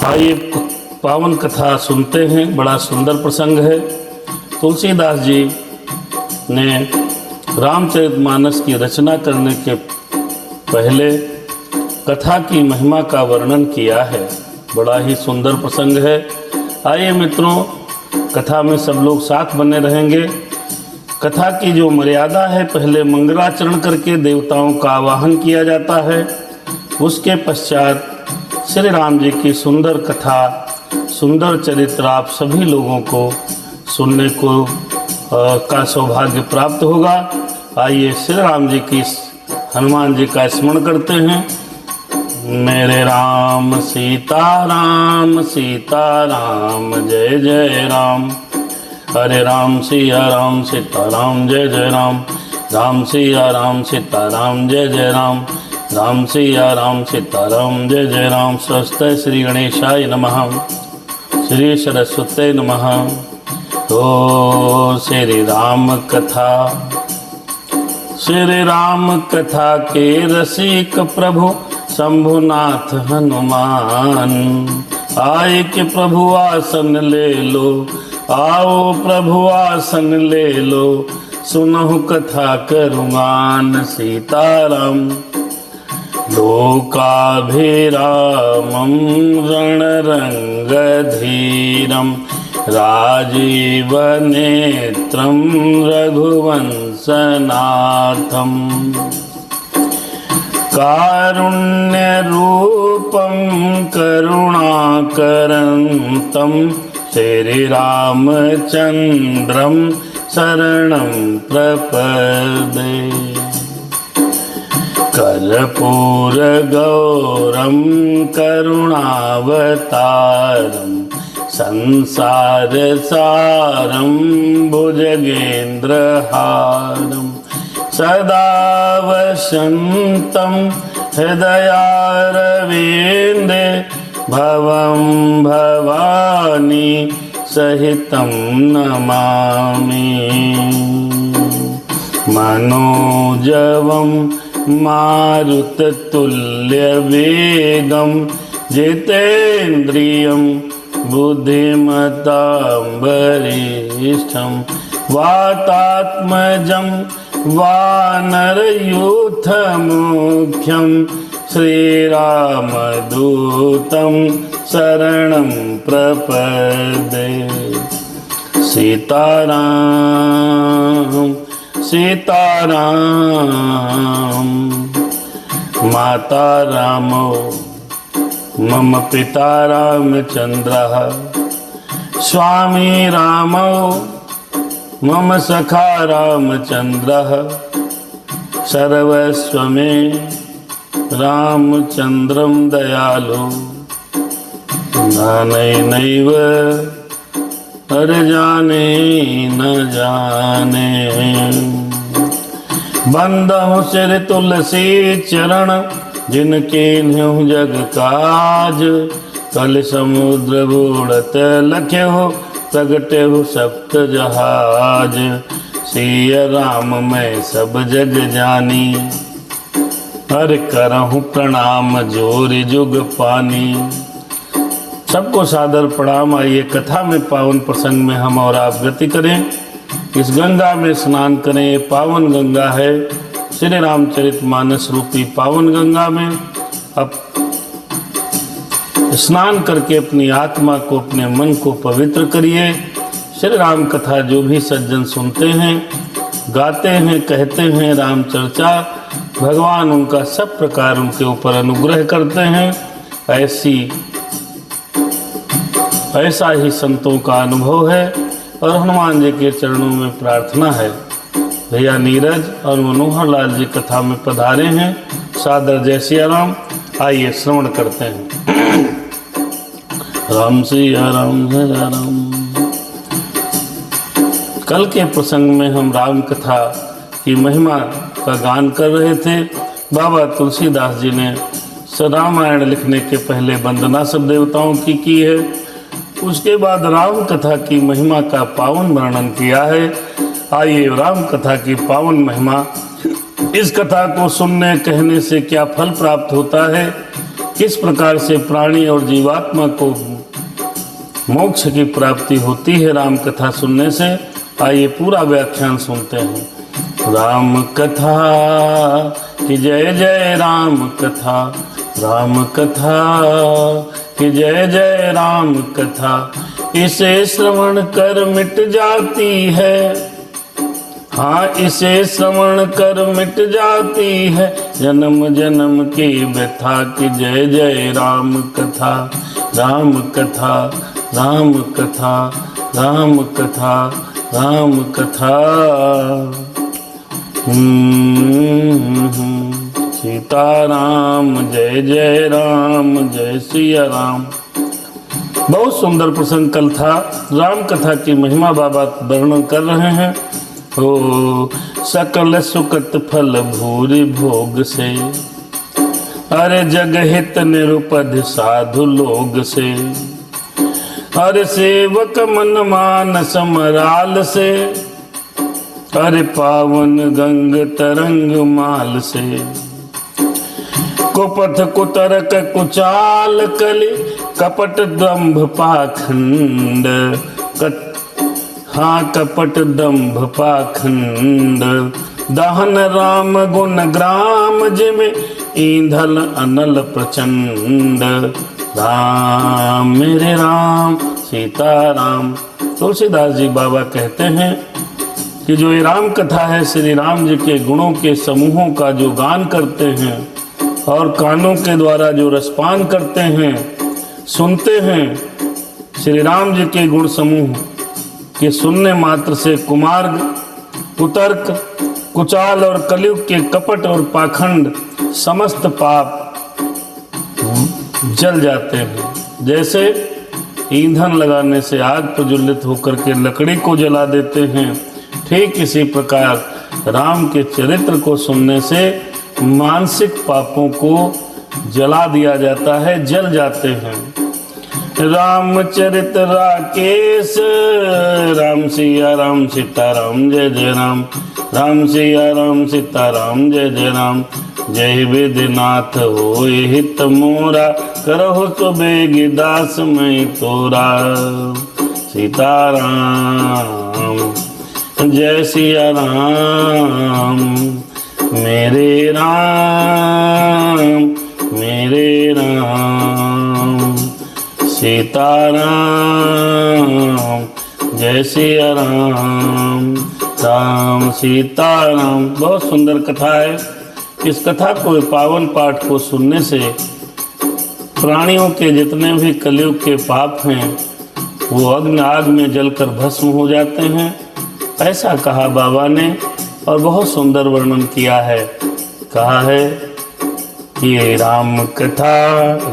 आइए पावन कथा सुनते हैं। बड़ा सुंदर प्रसंग है। तुलसीदास जी ने रामचरितमानस की रचना करने के पहले कथा की महिमा का वर्णन किया है। बड़ा ही सुंदर प्रसंग है। आइए मित्रों, कथा में सब लोग साथ बने रहेंगे। कथा की जो मर्यादा है, पहले मंगलाचरण करके देवताओं का आवाहन किया जाता है। उसके पश्चात श्री राम जी की सुंदर कथा, सुंदर चरित्र आप सभी लोगों को सुनने को का सौभाग्य प्राप्त होगा। आइए श्री राम जी की, हनुमान जी का स्मरण करते हैं। मेरे राम सीताराम सीताराम जय जय राम। हरे राम सिया सीताराम जय जय राम। राम सिया सीताराम जय जय राम। राम सिया सीताराम जय जय राम। स्वस्ति श्री गणेशाय नमः। श्री सरस्वती नमः। तो श्री राम कथा। श्री राम कथा के रसिक प्रभु शंभुनाथ हनुमान। आए कि प्रभु आसन ले लो, आओ प्रभु आसन ले लो। सुनहु कथा करुमान सीताराम। लोकाभिरामं रणरंगधीरं राजीवनेत्रं रघुवंशनाथं। कारुण्यरूपं करुणाकरन्तं श्रीरामचन्द्रं शरणं प्रपद्ये। कर्पूरगौरं करुणावतारं संसारसारं भुजगेन्द्रहारं। सदा वसन्तं हृदयारविन्दे भवं भवानी सहितं नमामि। मनोजवं मारुततुल्यवेगं जितेन्द्रियं बुद्धिमतां वरिष्ठं। वातात्मजं वानरयूथमुख्यं श्रीरामदूतं शरणं प्रपद्ये। सीताराम सीताराम। माता रामो मम पिता रामचन्द्रः। स्वामी रामो मम सखा रामचन्द्रः। सर्वस्वमे रामचन्द्रं दयालु। नानैनैव जाने न जाने। बंदहु सिर तुलसी चरण जिनके न्यों जग काज। कल समुद्र बूढ़त लख्यो प्रगटे हो सप्त जहाज। सिया राम मैं सब जग जानी। हर करहु प्रणाम जोरि जुग पानी। सबको सादर प्रणाम। आइए कथा में पावन प्रसंग में हम और आप गति करें। इस गंगा में स्नान करें। ये पावन गंगा है, श्री रामचरितमानस रूपी पावन गंगा में अब स्नान करके अपनी आत्मा को, अपने मन को पवित्र करिए। श्री राम कथा जो भी सज्जन सुनते हैं, गाते हैं, कहते हैं राम चर्चा, भगवान उनका सब प्रकार उनके ऊपर अनुग्रह करते हैं। ऐसा ही संतों का अनुभव है और हनुमान जी के चरणों में प्रार्थना है। भैया नीरज और मनोहर लाल जी कथा में पधारे हैं। सादर जय सिया राम। आइए श्रवण करते हैं। राम सिया राम जय राम। कल के प्रसंग में हम राम कथा की महिमा का गान कर रहे थे। बाबा तुलसीदास जी ने रामायण लिखने के पहले वंदना सब देवताओं की है। उसके बाद राम कथा की महिमा का पावन वर्णन किया है। आइए राम कथा की पावन महिमा। इस कथा को सुनने कहने से क्या फल प्राप्त होता है, किस प्रकार से प्राणी और जीवात्मा को मोक्ष की प्राप्ति होती है राम कथा सुनने से। आइए पूरा व्याख्यान सुनते हैं। राम कथा कि जय जय राम कथा, राम कथा कि जय जय राम कथा, इसे श्रवण कर मिट जाती है, हाँ इसे श्रवण कर मिट जाती है जन्म जन्म की व्यथा की जय जय राम कथा, राम कथा, राम कथा, राम कथा, राम कथा। सीताराम जय जय राम, जय सिया राम। बहुत सुंदर प्रसंग कल था। राम कथा की महिमा बाबा वर्णन कर रहे हैं। ओ सकल सुकत फल भूरि भोग से, अरे जगहित निरुपध साधु लोग से, अरे सेवक मन मानस मराल से, अरे पावन गंग तरंग माल से, कुपथ कुतरक कुचाल कलि कपट दंभ पाखंड, हाँ कपट दंभ पाखंड, दहन राम गुण ग्राम जिमे ईंधल अनल प्रचंड, राम मेरे राम सीताराम। तुलसीदास जी बाबा कहते हैं कि जो ये राम कथा है श्री राम जी के गुणों के समूहों का जो गान करते हैं और कानों के द्वारा जो रसपान करते हैं, सुनते हैं, श्री राम जी के गुण समूह के सुनने मात्र से कुमार्ग, कुतर्क, कुचाल और कलयुग के कपट और पाखंड समस्त पाप जल जाते हैं। जैसे ईंधन लगाने से आग प्रज्वलित होकर के लकड़ी को जला देते हैं, ठीक इसी प्रकार राम के चरित्र को सुनने से मानसिक पापों को जला दिया जाता है, जल जाते हैं। रामचरित राकेश, राम सिया राम सीताराम जय जय राम, राम सिया राम सीताराम जय जय राम, जय विधिनाथ होए हित मोरा, करहो तो बेगी दास मैं तोरा, सीताराम जय सिया राम, मेरे राम मेरे राम, सीताराम जय सिया राम, राम सीताराम। बहुत सुंदर कथा है। इस कथा को, पावन पाठ को सुनने से प्राणियों के जितने भी कलयुग के पाप हैं वो अग्नि आग में जलकर भस्म हो जाते हैं, ऐसा कहा बाबा ने और बहुत सुंदर वर्णन किया है। कहा है कि राम कथा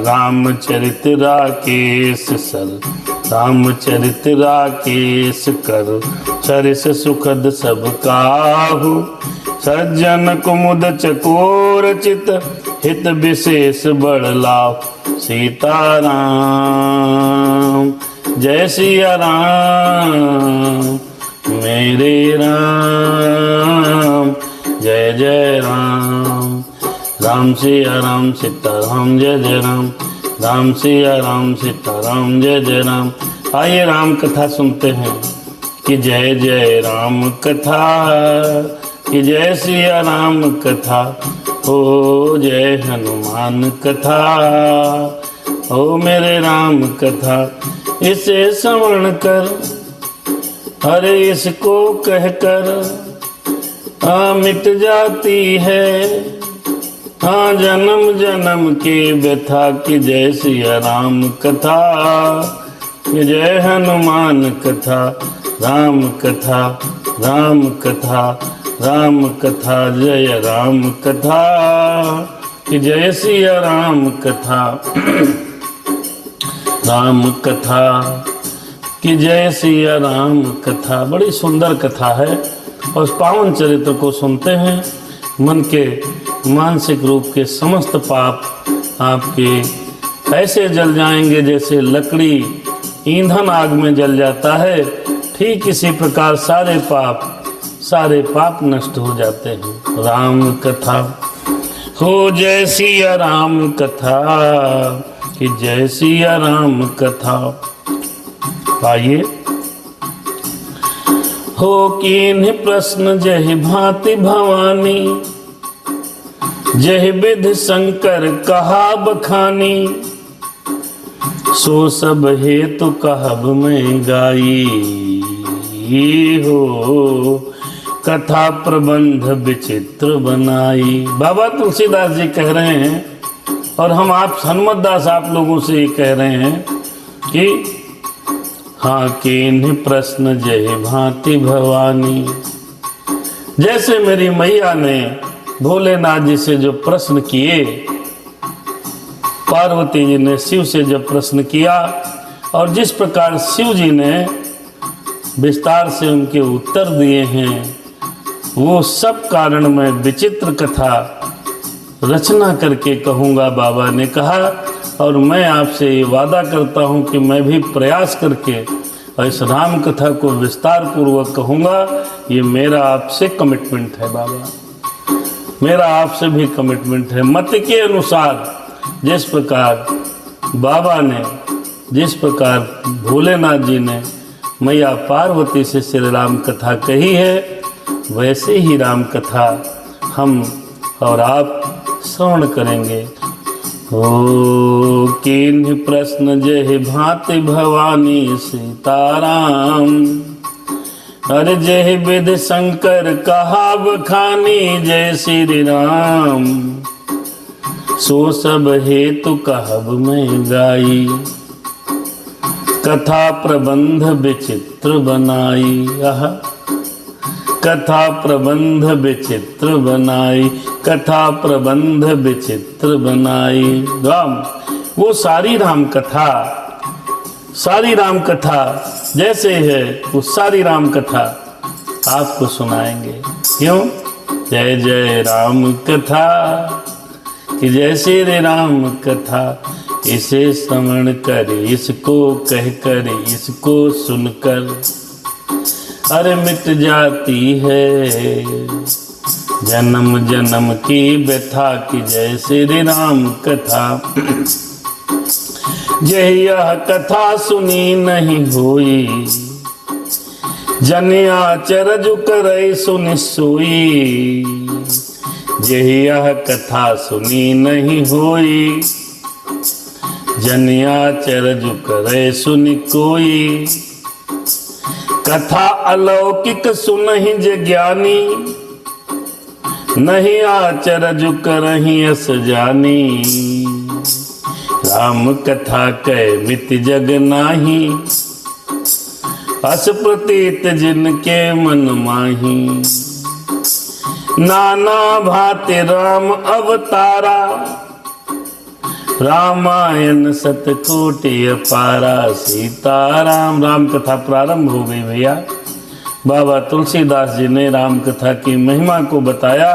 रामचरित राकेश सर, रामचरित राकेश कर, सरिस सुखद सब काहू, सज्जन कुमुद चकोर चित, हित विशेष बड़ लाभ, सीताराम जय सिया राम, मेरे राम जय जय राम, राम सिया राम सीताराम जय जय राम, राम सिया राम सीताराम जय जय राम। आइए राम कथा सुनते हैं कि जय जय राम कथा, कि जय सिया राम कथा, हो जय हनुमान कथा, हो मेरे राम कथा, इसे श्रवण कर, अरे इसको कहकर मिट जाती है, हाँ जन्म जन्म की व्यथा की जय सिया राम कथा, कि जय हनुमान कथा, राम कथा, राम कथा, राम कथा, जय राम कथा, कि जय सिया राम कथा, राम कथा, कि जय सिया राम कथा। बड़ी सुंदर कथा है और उस पावन चरित्र को सुनते हैं, मन के मानसिक रूप के समस्त पाप आपके ऐसे जल जाएंगे जैसे लकड़ी ईंधन आग में जल जाता है, ठीक इसी प्रकार सारे पाप नष्ट हो जाते हैं। राम कथा हो जय सिया राम कथा कि जय सिया राम कथा। आइए। हो कीन्ह प्रश्न जय भांति भवानी, जय विधि शंकर कहा बखानी, सो सब हेतु कहब मैं गाई। हो कथा प्रबंध विचित्र बनाई। बाबा तुलसीदास जी कह रहे हैं, और हम आप हनुमत दास आप लोगों से कह रहे हैं कि हाँ कीन्ह प्रश्न जय भांति भवानी। जैसे मेरी मैया ने भोलेनाथ जी से जो प्रश्न किए, पार्वती जी ने शिव से जब प्रश्न किया, और जिस प्रकार शिव जी ने विस्तार से उनके उत्तर दिए हैं, वो सब कारण मैं विचित्र कथा रचना करके कहूँगा, बाबा ने कहा। और मैं आपसे ये वादा करता हूँ कि मैं भी प्रयास करके और इस राम कथा को विस्तार पूर्वक कहूँगा। ये मेरा आपसे कमिटमेंट है बाबा, मेरा आपसे भी कमिटमेंट है। मत के अनुसार जिस प्रकार बाबा ने, जिस प्रकार भोलेनाथ जी ने मैया पार्वती से श्री राम कथा कही है, वैसे ही राम कथा हम और आप श्रवण करेंगे। ओ कीन्ह प्रश्न जय भांति भवानी सीताराम, अरे जय विधि शंकर कहा बखानी, जय श्री राम सो सब हेतु कहब मैं गाई। कथा प्रबंध विचित्र बनाई। कथा प्रबंध विचित्र बनाई, कथा प्रबंध विचित्र बनाई। राम, वो सारी राम कथा जैसे है, वो सारी राम कथा आपको सुनाएंगे। क्यों? जय जय राम कथा कि जय श्री राम कथा, इसे श्रवण कर, इसको कह कर, इसको सुनकर अरे मिट जाती है जन्म जन्म की व्यथा की जय श्री राम कथा। जय यह कथा सुनी नहीं होई, जन आचरज करई सुनि सोई। जय यह कथा सुनी नहीं होई, जन आचरज करे सुनि कोई। कथा अलौकिक सुनहि जे ज्ञानी, नहीं आचरज करहि अस जानी। राम कथा कै मित जग नाही, अस प्रतीत जिनके मन माही। नाना भांति राम अवतारा, रामायण सतकोटि अपारा। सीताराम। राम कथा प्रारंभ हो गई भैया। बाबा तुलसीदास जी ने राम कथा की महिमा को बताया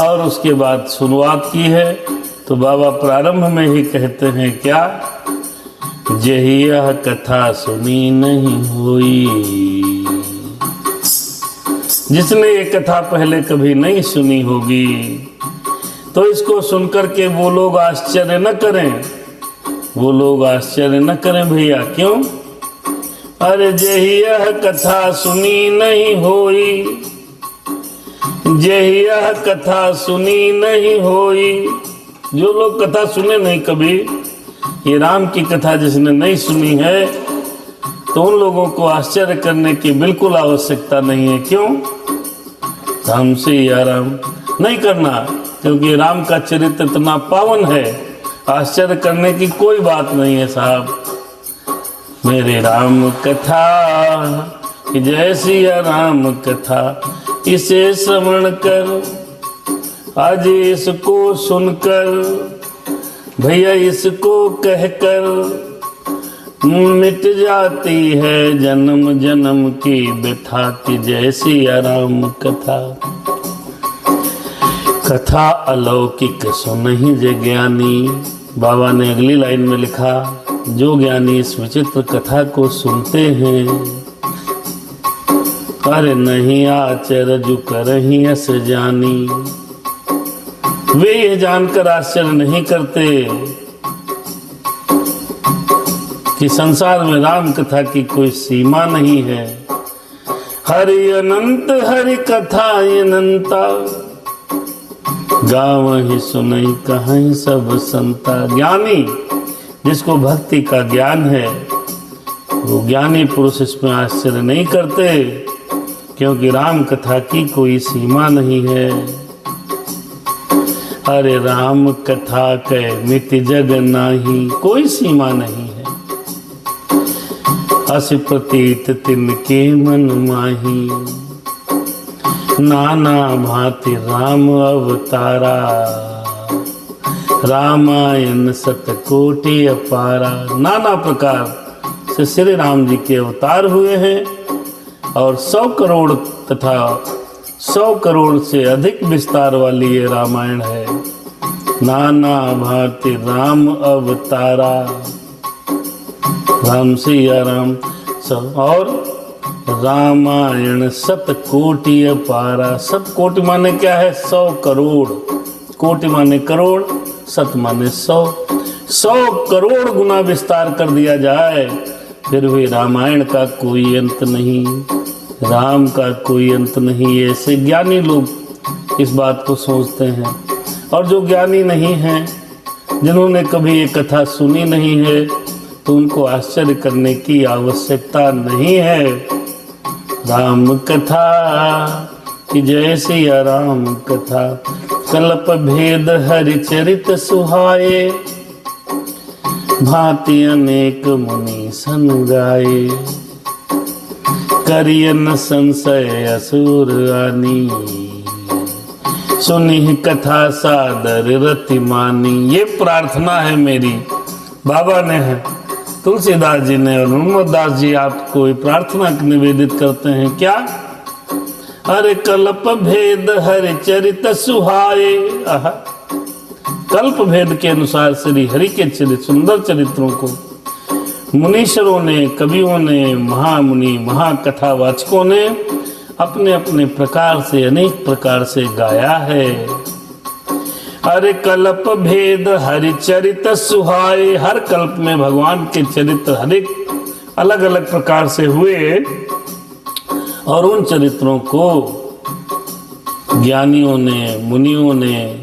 और उसके बाद शुरुआत की है। तो बाबा प्रारंभ में ही कहते हैं क्या? जय यह कथा सुनी नहीं हुई। जिसने ये कथा पहले कभी नहीं सुनी होगी, तो इसको सुनकर के वो लोग आश्चर्य न करें, वो लोग आश्चर्य न करें भैया। क्यों? अरे जय यह कथा सुनी नहीं होई, जय यह कथा सुनी नहीं होई। जो लोग कथा सुने नहीं कभी, ये राम की कथा जिसने नहीं सुनी है, तो उन लोगों को आश्चर्य करने की बिल्कुल आवश्यकता नहीं है। क्यों? हमसे या राम नहीं करना, क्योंकि राम का चरित्र इतना पावन है, आश्चर्य करने की कोई बात नहीं है साहब। मेरे राम कथा जय सिया राम कथा, इसे श्रवण कर, आज इसको सुनकर, भैया इसको कहकर मिट जाती है जन्म जन्म की व्यथा की जय सिया राम कथा। कथा अलौकिक सुनहि जे ज्ञानी। बाबा ने अगली लाइन में लिखा, जो ज्ञानी इस विचित्र कथा को सुनते हैं, अरे नहीं आचरज करहि अस जानी। वे यह जानकर आश्चर्य नहीं करते कि संसार में राम कथा की कोई सीमा नहीं है। हरि अनंत हरि कथा अनंता, गावहि सुनई कहीं सब संता। ज्ञानी जिसको भक्ति का ज्ञान है, वो ज्ञानी पुरुष इसमें आश्चर्य नहीं करते, क्योंकि राम कथा की कोई सीमा नहीं है। अरे राम कथा के मिति जग नाही, कोई सीमा नहीं है। अस प्रतीत तिनके मन माही, नाना भांति राम अवतारा। रामायण सतकोटि अपारा, नाना प्रकार से श्री राम जी के अवतार हुए हैं और 100 करोड़ तथा 100 करोड़ से अधिक विस्तार वाली ये रामायण है। नाना भांति राम अवतारा, राम सिया राम सब। और रामायण सतकोटि अपारा, सतकोटि माने क्या है? 100 करोड़। कोटि माने करोड़, सत माने 100। 100 करोड़ गुना विस्तार कर दिया जाए फिर भी रामायण का कोई अंत नहीं, राम का कोई अंत नहीं। ऐसे ज्ञानी लोग इस बात को सोचते हैं। और जो ज्ञानी नहीं हैं, जिन्होंने कभी ये कथा सुनी नहीं है, तो उनको आश्चर्य करने की आवश्यकता नहीं है। राम कथा कि जय सिया राम कथा, कल्प भेद हरि चरित सुहाए। भांति अनेक मुनि सन गाए, करियन संशय असुर आनी। सुनी कथा सादर रति मानी। ये प्रार्थना है मेरी, बाबा ने है, तुलसीदास जी ने और हनुमदास जी आपको ये प्रार्थना निवेदित करते हैं। क्या? अरे कल्प भेद हरि चरित सुहाए। कल्प भेद के अनुसार श्री हरि के सुंदर चरित्रों को मुनीश्वरों ने, कवियों ने, महामुनि महाकथावाचकों ने अपने अपने प्रकार से, अनेक प्रकार से गाया है। अरे कल्प भेद हरि चरित सुहाए, हर कल्प में भगवान के चरित्र हरेक अलग अलग प्रकार से हुए और उन चरित्रों को ज्ञानियों ने, मुनियों ने,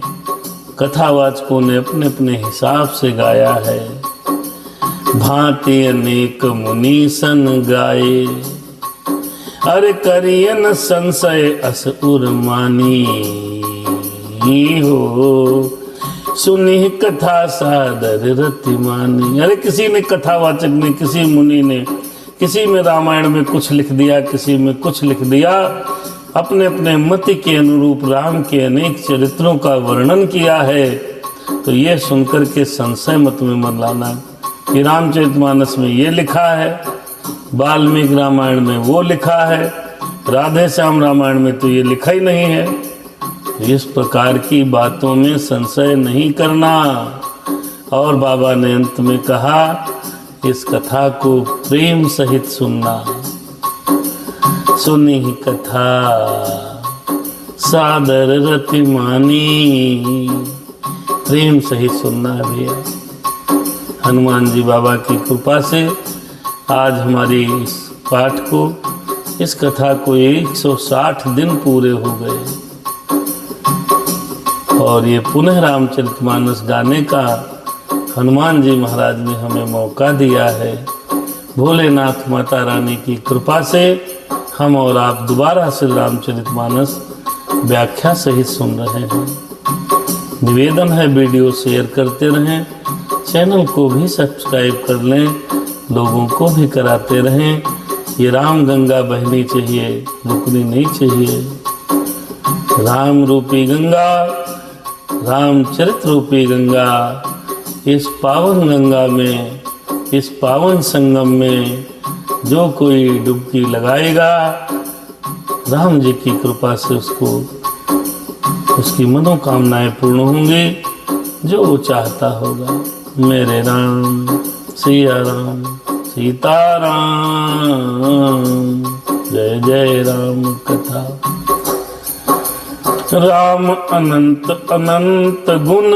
कथावाचकों ने अपने अपने हिसाब से गाया है। भांति अनेक मुनि सन गाए, अरे करियन संशय असुर मानी। हो सुनी कथा सादर रति मानी। अरे किसी ने, कथावाचक ने, किसी मुनि ने, किसी में रामायण में कुछ लिख दिया, किसी में कुछ लिख दिया, अपने अपने मत के अनुरूप राम के अनेक चरित्रों का वर्णन किया है। तो ये सुनकर के संशय मत में मत लाना कि रामचरितमानस में ये लिखा है, वाल्मीकि रामायण में वो लिखा है, राधे श्याम रामायण में तो ये लिखा ही नहीं है। इस प्रकार की बातों में संशय नहीं करना। और बाबा ने अंत में कहा, इस कथा को प्रेम सहित सुनना। सुनी कथा सादर रति मानी, प्रेम सहित सुनना है भैया। हनुमान जी बाबा की कृपा से आज हमारी इस पाठ को, इस कथा को 160 दिन पूरे हो गए और ये पुनः रामचरितमानस गाने का हनुमान जी महाराज ने हमें मौका दिया है। भोलेनाथ माता रानी की कृपा से हम और आप दोबारा श्री रामचरितमानस व्याख्या सहित सुन रहे हैं। निवेदन है, वीडियो शेयर करते रहें, चैनल को भी सब्सक्राइब कर लें, लोगों को भी कराते रहें। ये राम गंगा बहनी चाहिए, रुकनी नहीं चाहिए। राम रूपी गंगा, रामचरित रूपी गंगा, इस पावन गंगा में, इस पावन संगम में जो कोई डुबकी लगाएगा, राम जी की कृपा से उसको, उसकी मनोकामनाएं पूर्ण होंगी, जो वो चाहता होगा। मेरे राम सिया राम सीताराम, जय जय राम कथा। राम अनंत अनंत गुण,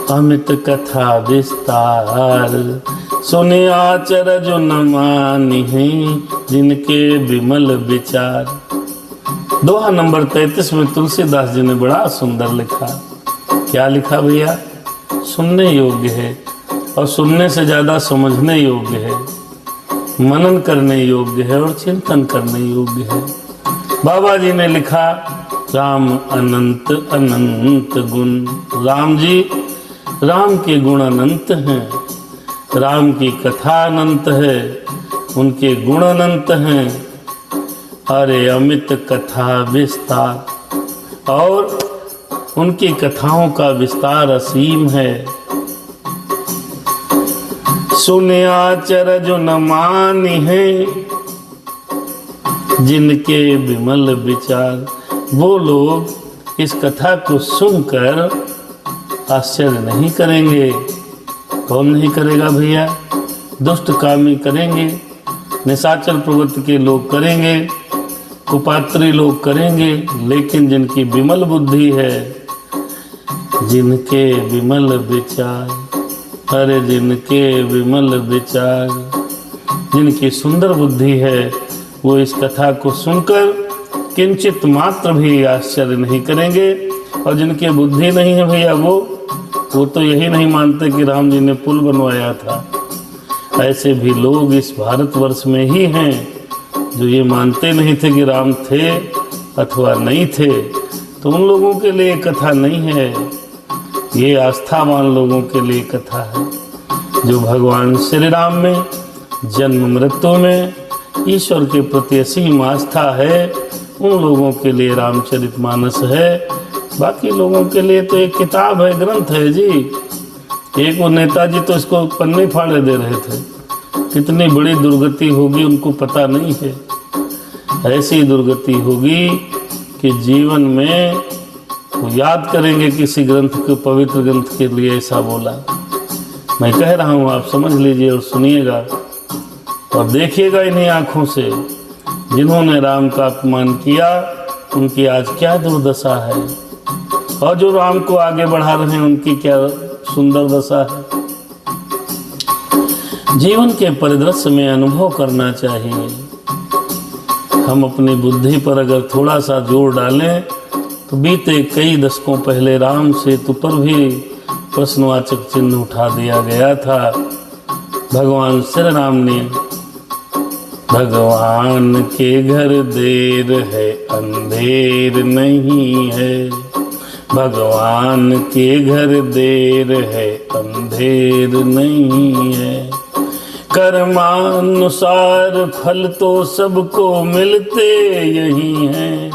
अमित कथा विस्तार, सुने आचरज न मानिहि, जिनके विमल विचार। दोहा नंबर 33 में तुलसीदास जी ने बड़ा सुंदर लिखा। क्या लिखा भैया? सुनने योग्य है, और सुनने से ज़्यादा समझने योग्य है, मनन करने योग्य है और चिंतन करने योग्य है। बाबा जी ने लिखा, राम अनंत अनंत गुण। राम जी, राम के गुण अनंत हैं, राम की कथा अनंत है, उनके गुण अनंत हैं। अरे अमित कथा विस्तार, और उनकी कथाओं का विस्तार असीम है। सुने आचरज न मानि है, जिनके विमल विचार। वो लोग इस कथा को सुनकर आश्चर्य नहीं करेंगे। कौन नहीं करेगा भैया? दुष्ट कामी करेंगे, निशाचर प्रवृत्ति के लोग करेंगे, कुपात्री लोग करेंगे, लेकिन जिनकी विमल बुद्धि है, जिनके विमल विचार, अरे जिनके विमल विचार, जिनकी सुंदर बुद्धि है, वो इस कथा को सुनकर किंचित मात्र भी आश्चर्य नहीं करेंगे। और जिनकी बुद्धि नहीं है भैया, वो तो यही नहीं मानते कि राम जी ने पुल बनवाया था। ऐसे भी लोग इस भारतवर्ष में ही हैं जो ये मानते नहीं थे कि राम थे अथवा नहीं थे। तो उन लोगों के लिए कथा नहीं है, ये आस्थावान लोगों के लिए कथा है, जो भगवान श्री राम में जन्म मृत्यु में ईश्वर के प्रति असीम आस्था है। उन लोगों के लिए रामचरितमानस है। बाकी लोगों के लिए तो एक किताब है, ग्रंथ है जी। एक वो नेताजी तो इसको पन्ने फाड़े दे रहे थे। कितनी बड़ी दुर्गति होगी उनको पता नहीं है। ऐसी दुर्गति होगी कि जीवन में वो याद करेंगे किसी ग्रंथ को, पवित्र ग्रंथ के लिए ऐसा बोला। मैं कह रहा हूँ, आप समझ लीजिए और सुनिएगा और देखिएगा इन्हीं आँखों से। जिन्होंने राम का अपमान किया, उनकी आज क्या दुर्दशा है, और जो राम को आगे बढ़ा रहे हैं, उनकी क्या सुंदर दशा है। जीवन के परिदृश्य में अनुभव करना चाहिए। हम अपनी बुद्धि पर अगर थोड़ा सा जोर डालें तो बीते कई दशकों पहले राम सेतु पर भी प्रश्नवाचक चिन्ह उठा दिया गया था। भगवान श्री राम ने, भगवान के घर देर है अंधेर नहीं है, भगवान के घर देर है अंधेर नहीं है, कर्मानुसार फल तो सबको मिलते यही हैं,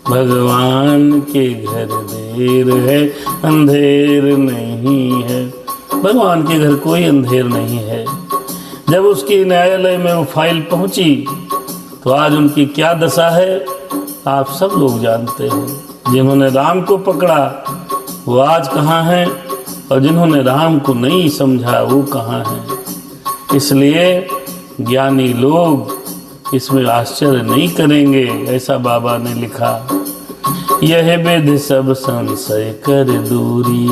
भगवान के घर देर है अंधेर नहीं है। भगवान के घर कोई अंधेर नहीं है। जब उसकी न्यायालय में वो फाइल पहुंची तो आज उनकी क्या दशा है आप सब लोग जानते हैं। जिन्होंने राम को पकड़ा वो आज कहाँ हैं, और जिन्होंने राम को नहीं समझा वो कहाँ हैं। इसलिए ज्ञानी लोग इसमें आश्चर्य नहीं करेंगे। ऐसा बाबा ने लिखा, यह विधि सब संशय कर दूरी,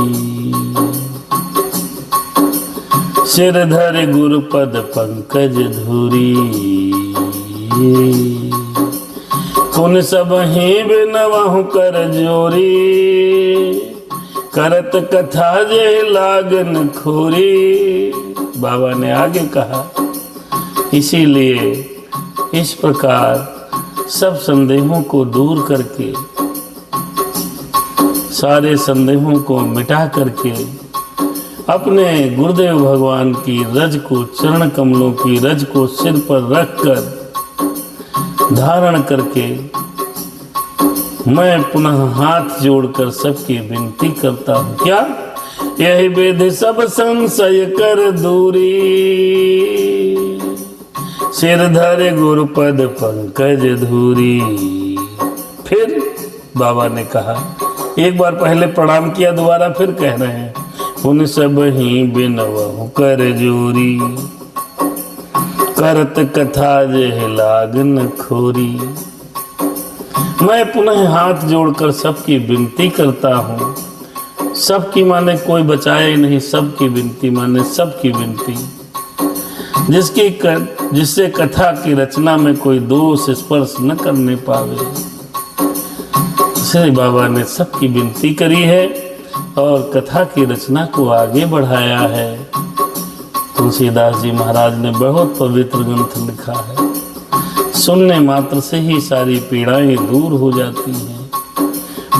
सिर धर गुरुपद पंकज धूरी, पुन सब ही बिनवहु कर जोरी, करत कथा जे लागन खोरी। बाबा ने आगे कहा, इसीलिए इस प्रकार सब संदेहों को दूर करके, सारे संदेहों को मिटा करके, अपने गुरुदेव भगवान की रज को, चरण कमलों की रज को सिर पर रखकर धारण करके मैं पुनः हाथ जोड़कर सबकी विनती करता हूँ। क्या? यही विधि सब संशय कर दूरी, सिर धरे गुरुपद पंकज धूरी। फिर बाबा ने कहा, एक बार पहले प्रणाम किया, दोबारा फिर कह रहे हैं, उन सब ही बिनवहु कर जोरी, करत कथा जे लागन खोरी। मैं पुनः हाथ जोड़कर सबकी विनती करता हूँ। सबकी माने कोई बचाए नहीं, सबकी विनती माने सबकी विनती। जिससे कथा की रचना में कोई दोष स्पर्श न करने पावे। श्री बाबा ने सबकी विनती करी है और कथा की रचना को आगे बढ़ाया है। तुलसीदास जी महाराज ने बहुत पवित्र ग्रंथ लिखा है। सुनने मात्र से ही सारी पीड़ाएं दूर हो जाती हैं।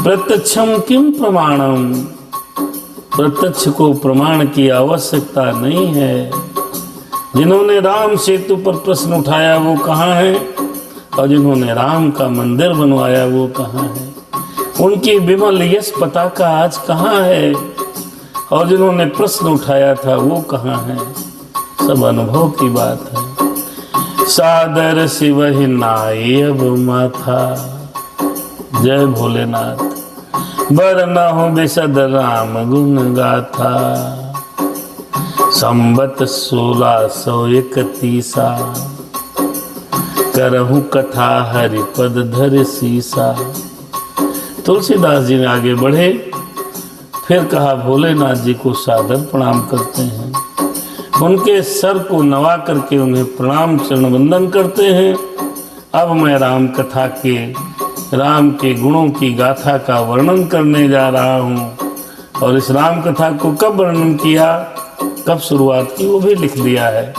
प्रत्यक्षम किम प्रमाणम, प्रत्यक्ष को प्रमाण की आवश्यकता नहीं है। जिन्होंने राम सेतु पर प्रश्न उठाया वो कहाँ है, और जिन्होंने राम का मंदिर बनवाया वो कहाँ है। उनकी विमल यश पताका आज कहाँ है, और जिन्होंने प्रश्न उठाया था वो कहाँ है। सब अनुभव की बात है। सादर शिव ही नाई अब माथा, जय भोलेनाथ। बर न हो बिसद राम गुण गाथा। संबत 1631 करहूं कथा हरिपद धर सीसा। तुलसीदास जी ने आगे बढ़े, फिर कहा भोलेनाथ जी को सादर प्रणाम करते हैं। उनके सर को नवा करके उन्हें प्रणाम चरण वंदन करते हैं। अब मैं राम कथा के, राम के गुणों की गाथा का वर्णन करने जा रहा हूँ। और इस राम कथा को कब वर्णन किया, कब शुरुआत की, वो भी लिख दिया है।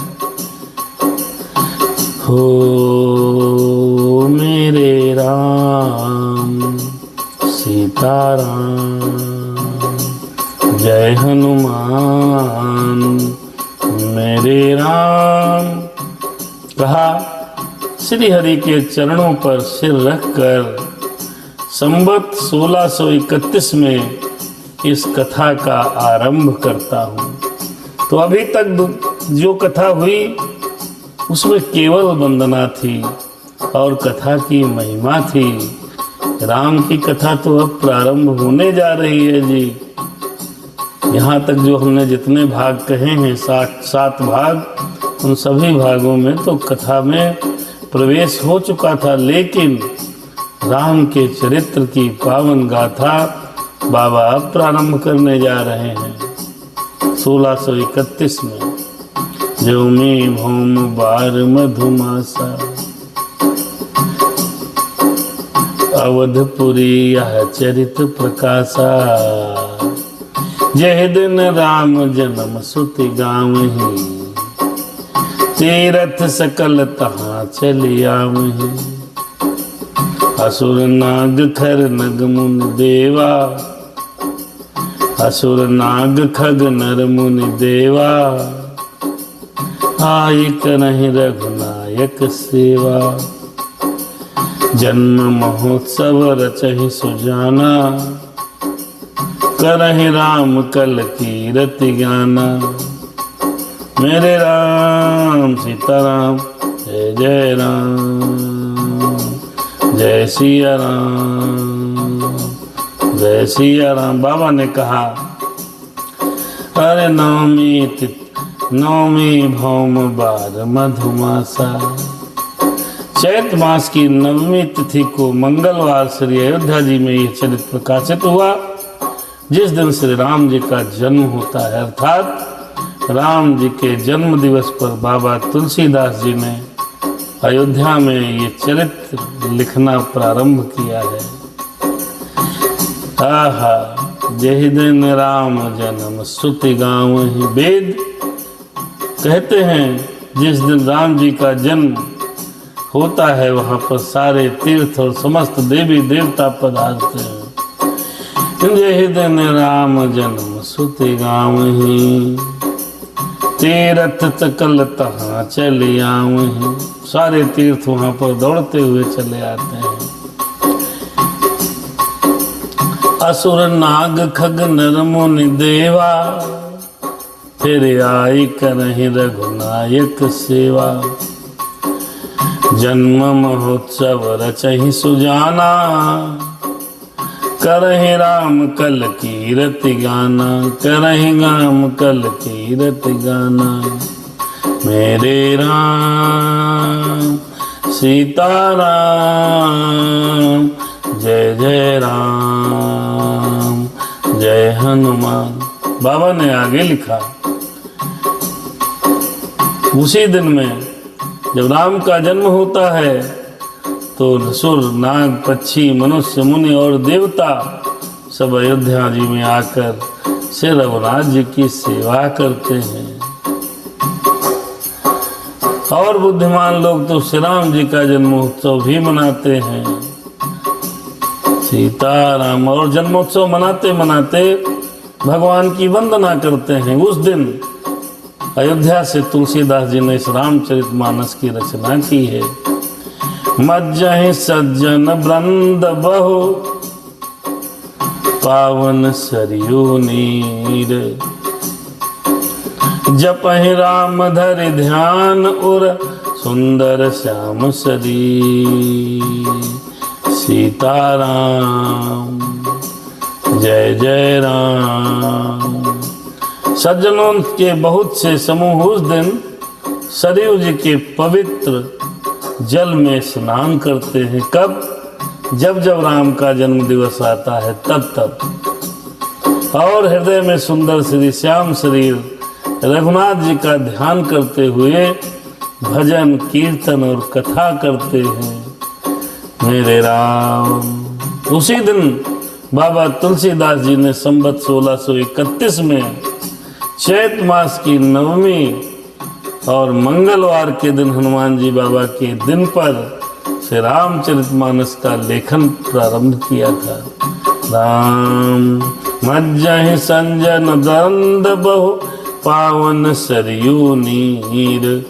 हो मेरे राम सीताराम, जय हनुमान मेरे राम। कहा श्री हरि के चरणों पर सिर रखकर संवत 1631 में इस कथा का आरंभ करता हूँ। तो अभी तक जो कथा हुई उसमें केवल वंदना थी और कथा की महिमा थी। राम की कथा तो अब प्रारंभ होने जा रही है जी। यहाँ तक जो हमने जितने भाग कहे हैं, 7 भाग, उन सभी भागों में तो कथा में प्रवेश हो चुका था। लेकिन राम के चरित्र की पावन गाथा बाबा अब प्रारंभ करने जा रहे हैं 1631 में। जो में भौम बार मधुमासा, अवधपुरी यह चरित प्रकाशा। जय दिन राम जन्म सुति गावहीं, तीरथ सकल तहाँ चली आवहीं। असुर नाग खर नग मुनि देवा, असुर नाग खग नर मुनि देवा। आय करहि रघुनायक सेवा, जन्म महोत्सव रचहि सुजाना। करहि राम कल कीरति गाना। मेरे राम सीताराम, जय जय राम, जय सिया राम, जय सिया राम। बाबा ने कहा अरे नवमी भौम बार मधुमासा। चैत मास की 9वीं तिथि को मंगलवार श्री अयोध्या जी में यह चरित्र प्रकाशित हुआ, जिस दिन श्री राम जी का जन्म होता है। अर्थात राम जी के जन्म दिवस पर बाबा तुलसीदास जी ने अयोध्या में ये चरित्र लिखना प्रारंभ किया है। आहा, जय दिन राम जन्म सुति गावहीं। वेद कहते हैं जिस दिन राम जी का जन्म होता है वहाँ पर सारे तीर्थ और समस्त देवी देवता पधारते हैं। जय दिन राम जन्म सुति गावहीं, तीरथ सकल तहाँ चले आवहीं। सारे तीर्थ वहाँ पर दौड़ते हुए चले आते हैं। असुर नाग खग नर मुनि देवा, फिर आई करहि रघुनायक सेवा। जन्म महोत्सव रचहि सुजाना, करहि राम कल कीरति गाना। करहि राम कल कीरति गाना। मेरे राम सीताराम, जय जय राम जय हनुमान। बाबा ने आगे लिखा, उसी दिन में जब राम का जन्म होता है तो असुर, नाग, पक्षी, मनुष्य, मुनि और देवता सब अयोध्या जी में आकर श्री रघुनाथ जी की सेवा करते हैं। और बुद्धिमान लोग तो श्री राम जी का जन्मोत्सव भी मनाते हैं। सीताराम। और जन्मोत्सव मनाते मनाते भगवान की वंदना करते हैं। उस दिन अयोध्या से तुलसीदास जी ने इस रामचरितमानस की रचना की है। मज्जहि सज्जन वृंद बहु पावन सरयू नीर, जपहि राम धरि ध्यान उर सुंदर श्याम शरीर। सीताराम जय जय राम। सज्जनों के बहुत से समूह उस दिन सरयू जी के पवित्र जल में स्नान करते हैं। कब? जब जब राम का जन्म दिवस आता है तब तब। और हृदय में सुंदर श्री श्याम शरीर रघुनाथ जी का ध्यान करते हुए भजन, कीर्तन और कथा करते हैं मेरे राम। उसी दिन बाबा तुलसीदास जी ने संवत 1631 में चैत मास की नवमी और मंगलवार के दिन हनुमान जी बाबा के दिन पर श्री रामचरितमानस का लेखन प्रारंभ किया था। राम मज्जहि संजन दंद बहु पावन सरयू नीर,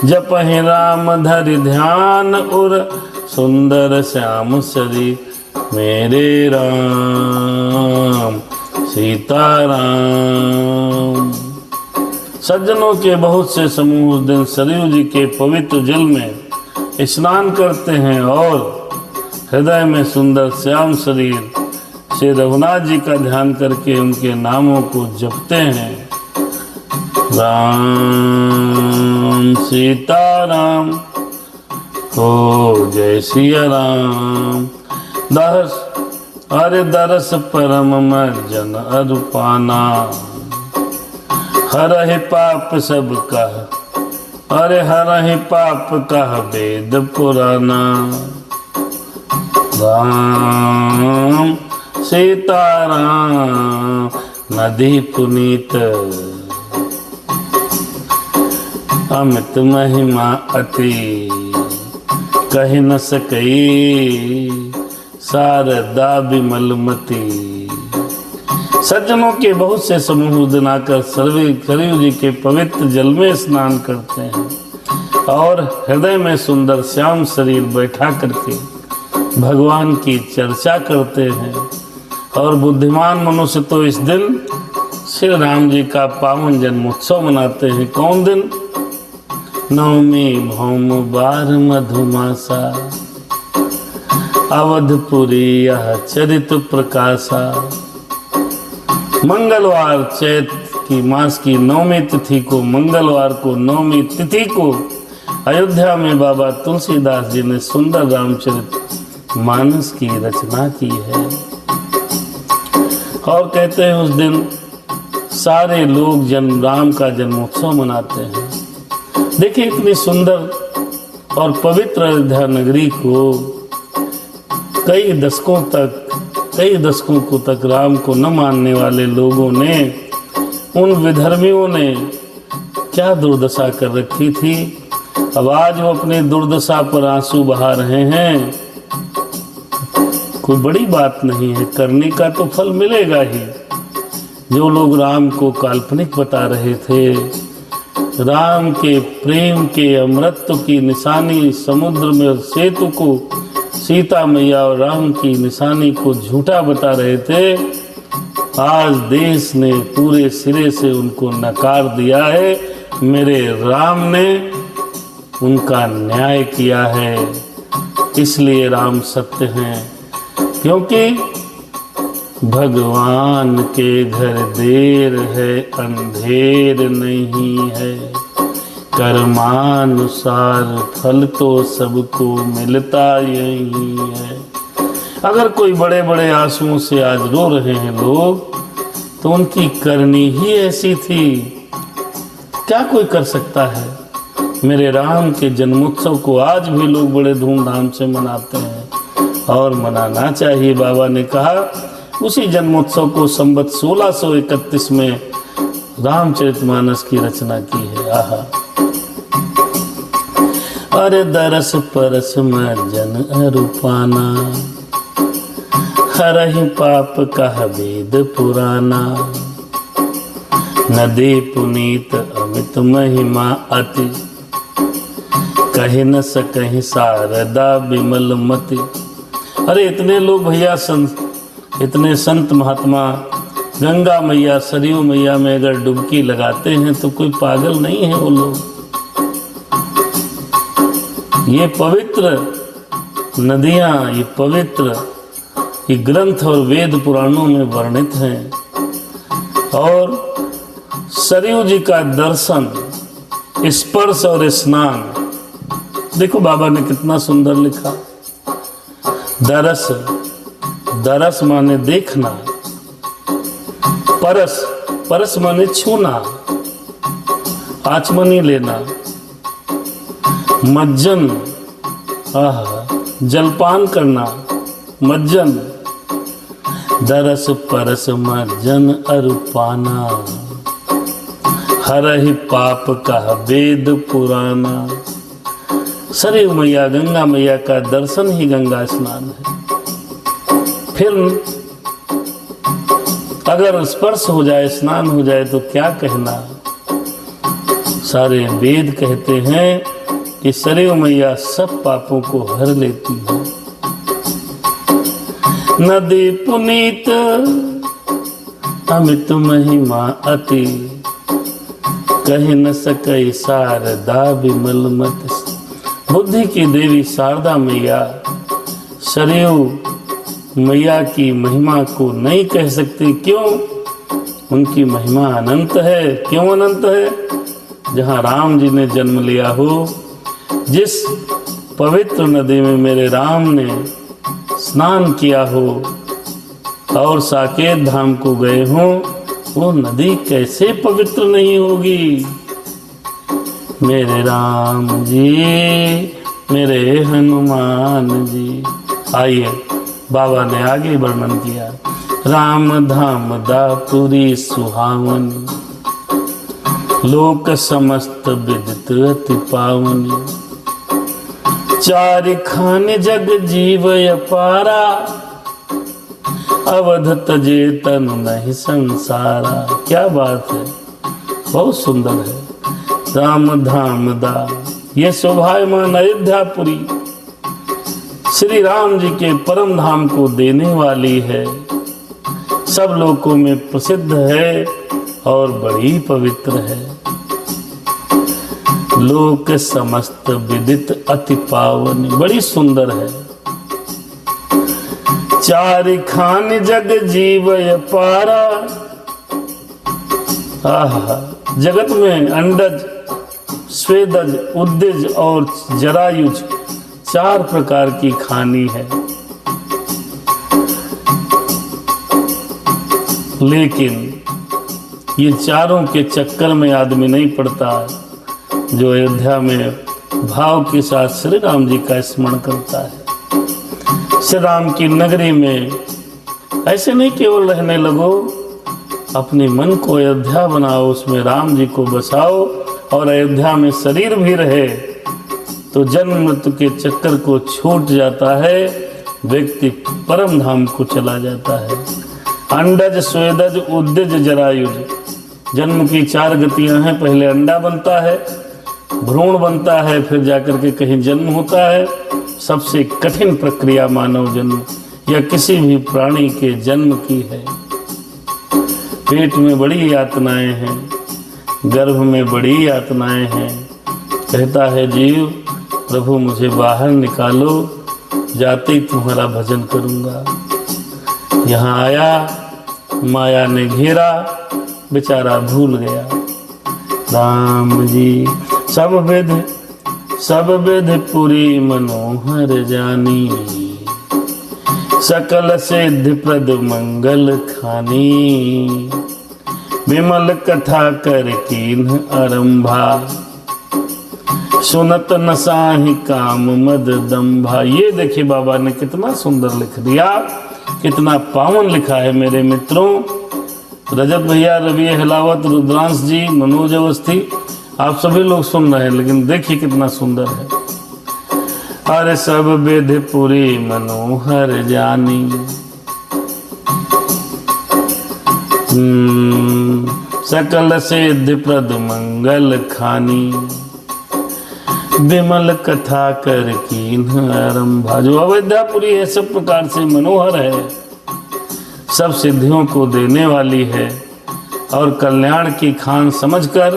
जपहि राम धरि ध्यान उर सुंदर श्याम शरीर। मेरे राम सीताराम। सज्जनों के बहुत से समूह उस दिन सरयू जी के पवित्र जल में स्नान करते हैं और हृदय में सुंदर श्याम शरीर श्री रघुनाथ जी का ध्यान करके उनके नामों को जपते हैं। राम सीताराम हो जय सिया राम। दहस अरे दरस परम मर्जन अरुपाना, हरहि पाप सब कह, अरे हरहि पाप कह वेद पुराना। राम सीताराम नदी पुनीत, अमित महिमा अति कही न सकई, शारदा विमलमती। सज्जनों के बहुत से समूह उस दिन आकर सरयू जी के पवित्र जल में स्नान करते हैं और हृदय में सुंदर श्याम शरीर बैठा करके भगवान की चर्चा करते हैं। और बुद्धिमान मनुष्य तो इस दिन श्री राम जी का पावन जन्मोत्सव मनाते हैं। कौन दिन? नवमी भौम बार मधुमासा, अवधपुरी यह चरित प्रकाशा। मंगलवार चैत की मास की नवमी तिथि को, मंगलवार को नवमी तिथि को अयोध्या में बाबा तुलसीदास जी ने सुंदर रामचरित मानस की रचना की है। और कहते हैं उस दिन सारे लोग जन्म राम का जन्मोत्सव मनाते हैं। देखिए इतनी सुंदर और पवित्र अयोध्या नगरी को कई दशकों को तक राम को न मानने वाले लोगों ने, उन विधर्मियों ने क्या दुर्दशा कर रखी थी। अब आज वो अपनी दुर्दशा पर आंसू बहा रहे हैं। कोई बड़ी बात नहीं है, करने का तो फल मिलेगा ही। जो लोग राम को काल्पनिक बता रहे थे, राम के प्रेम के अमृत की निशानी समुद्र में सेतु को, सीता मैया और राम की निशानी को झूठा बता रहे थे, आज देश ने पूरे सिरे से उनको नकार दिया है। मेरे राम ने उनका न्याय किया है। इसलिए राम सत्य हैं, क्योंकि भगवान के घर देर है अंधेर नहीं है, कर्मानुसार फल तो सबको मिलता यही है। अगर कोई बड़े बड़े आंसुओं से आज रो रहे हैं लोग, तो उनकी करनी ही ऐसी थी। क्या कोई कर सकता है? मेरे राम के जन्मोत्सव को आज भी लोग बड़े धूमधाम से मनाते हैं और मनाना चाहिए। बाबा ने कहा उसी जन्मोत्सव को संवत 1631 में रामचरितमानस की रचना की है। आहा, अरे दरस परस में जन अरूपाना, हरहि पाप कह वेद पुराना, नदी पुनीत अमित महिमा अति, कही न सकहि शारदा विमल मति। अरे इतने लोग भैया इतने संत महात्मा गंगा मैया सरयू मैया में अगर डुबकी लगाते हैं तो कोई पागल नहीं है वो लोग। ये पवित्र नदियाँ, ये पवित्र ये ग्रंथ और वेद पुराणों में वर्णित हैं। और सरयू जी का दर्शन, स्पर्श और स्नान, देखो बाबा ने कितना सुंदर लिखा। दरस, दरस माने देखना, परस, परस माने छूना, आचमनी लेना, मज्जन, आह जलपान करना, मज्जन, दरस परस मज्जन अरूपाना, हरहि पाप कह वेद पुराना। सरयू मैया गंगा मैया का दर्शन ही गंगा स्नान है। फिर अगर स्पर्श हो जाए, स्नान हो जाए तो क्या कहना। सारे वेद कहते हैं कि सरयू मैया सब पापों को हर लेती है। नदी पुनीत अमित महिमा अति, कही न सकई शारदा विमल मति। बुद्धि की देवी शारदा मैया सरयू मैया की महिमा को नहीं कह सकती। क्यों? उनकी महिमा अनंत है। क्यों अनंत है? जहाँ राम जी ने जन्म लिया हो, जिस पवित्र नदी में मेरे राम ने स्नान किया हो और साकेत धाम को गए हों, वो नदी कैसे पवित्र नहीं होगी। मेरे राम जी, मेरे हनुमान जी। आइए बाबा ने आगे वर्णन किया। राम धाम दापुरी सुहावन, लोक समस्त विदित अति पावन, चारि खान जग जीव अपारा, अवध तजे तनु नहीं संसारा। क्या बात है, बहुत सुंदर है। राम धाम दा, ये शोभायमान अयोध्यापुरी श्री राम जी के परम धाम को देने वाली है। सब लोकों में प्रसिद्ध है और बड़ी पवित्र है। लोक समस्त विदित अति पावन, बड़ी सुंदर है। चारि खान जग जीव अपारा। आहा, जगत में अंडज, स्वेदज, उद्दिज और जरायुज 4 प्रकार की खानी है। लेकिन ये चारों के चक्कर में आदमी नहीं पड़ता जो अयोध्या में भाव के साथ श्री राम जी का स्मरण करता है। श्री राम की नगरी में ऐसे नहीं केवल रहने लगो, अपने मन को अयोध्या बनाओ, उसमें राम जी को बसाओ और अयोध्या में शरीर भी रहे तो जन्म मृत्यु के चक्कर को छूट जाता है, व्यक्ति परम धाम को चला जाता है। अंडज, स्वेदज, उद्दिज, जरायुज, जन्म की 4 गतियां हैं। पहले अंडा बनता है, भ्रूण बनता है, फिर जाकर के कहीं जन्म होता है। सबसे कठिन प्रक्रिया मानव जन्म या किसी भी प्राणी के जन्म की है। पेट में बड़ी यातनाएं हैं, गर्भ में बड़ी यातनाएं हैं। कहता है जीव, प्रभु मुझे बाहर निकालो, जाते ही तुम्हारा भजन करूंगा। यहाँ आया, माया ने घेरा, बेचारा भूल गया। राम जी सब विध पुरी मनोहर जानी, सकल सिद्धि प्रद मंगल खानी, विमल कथा कर कीन्ह आरंभा, सुनत न साहि काम मद दंभा। ये देखिए बाबा ने कितना सुंदर लिख दिया, कितना पावन लिखा है मेरे मित्रों। रजत भैया, रवि हिलावत, रुद्रांश जी, मनोज अवस्थी, आप सभी लोग सुन रहे हैं, लेकिन देखिए कितना सुंदर है। अरे सब विधि पुरी मनोहर जानी, सकल सिद्धि प्रद मंगल खानी, विमल कथा कर कीन्ह आरंभा। जो अयोध्यापुरी है सब प्रकार से मनोहर है, सब सिद्धियों को देने वाली है, और कल्याण की खान समझकर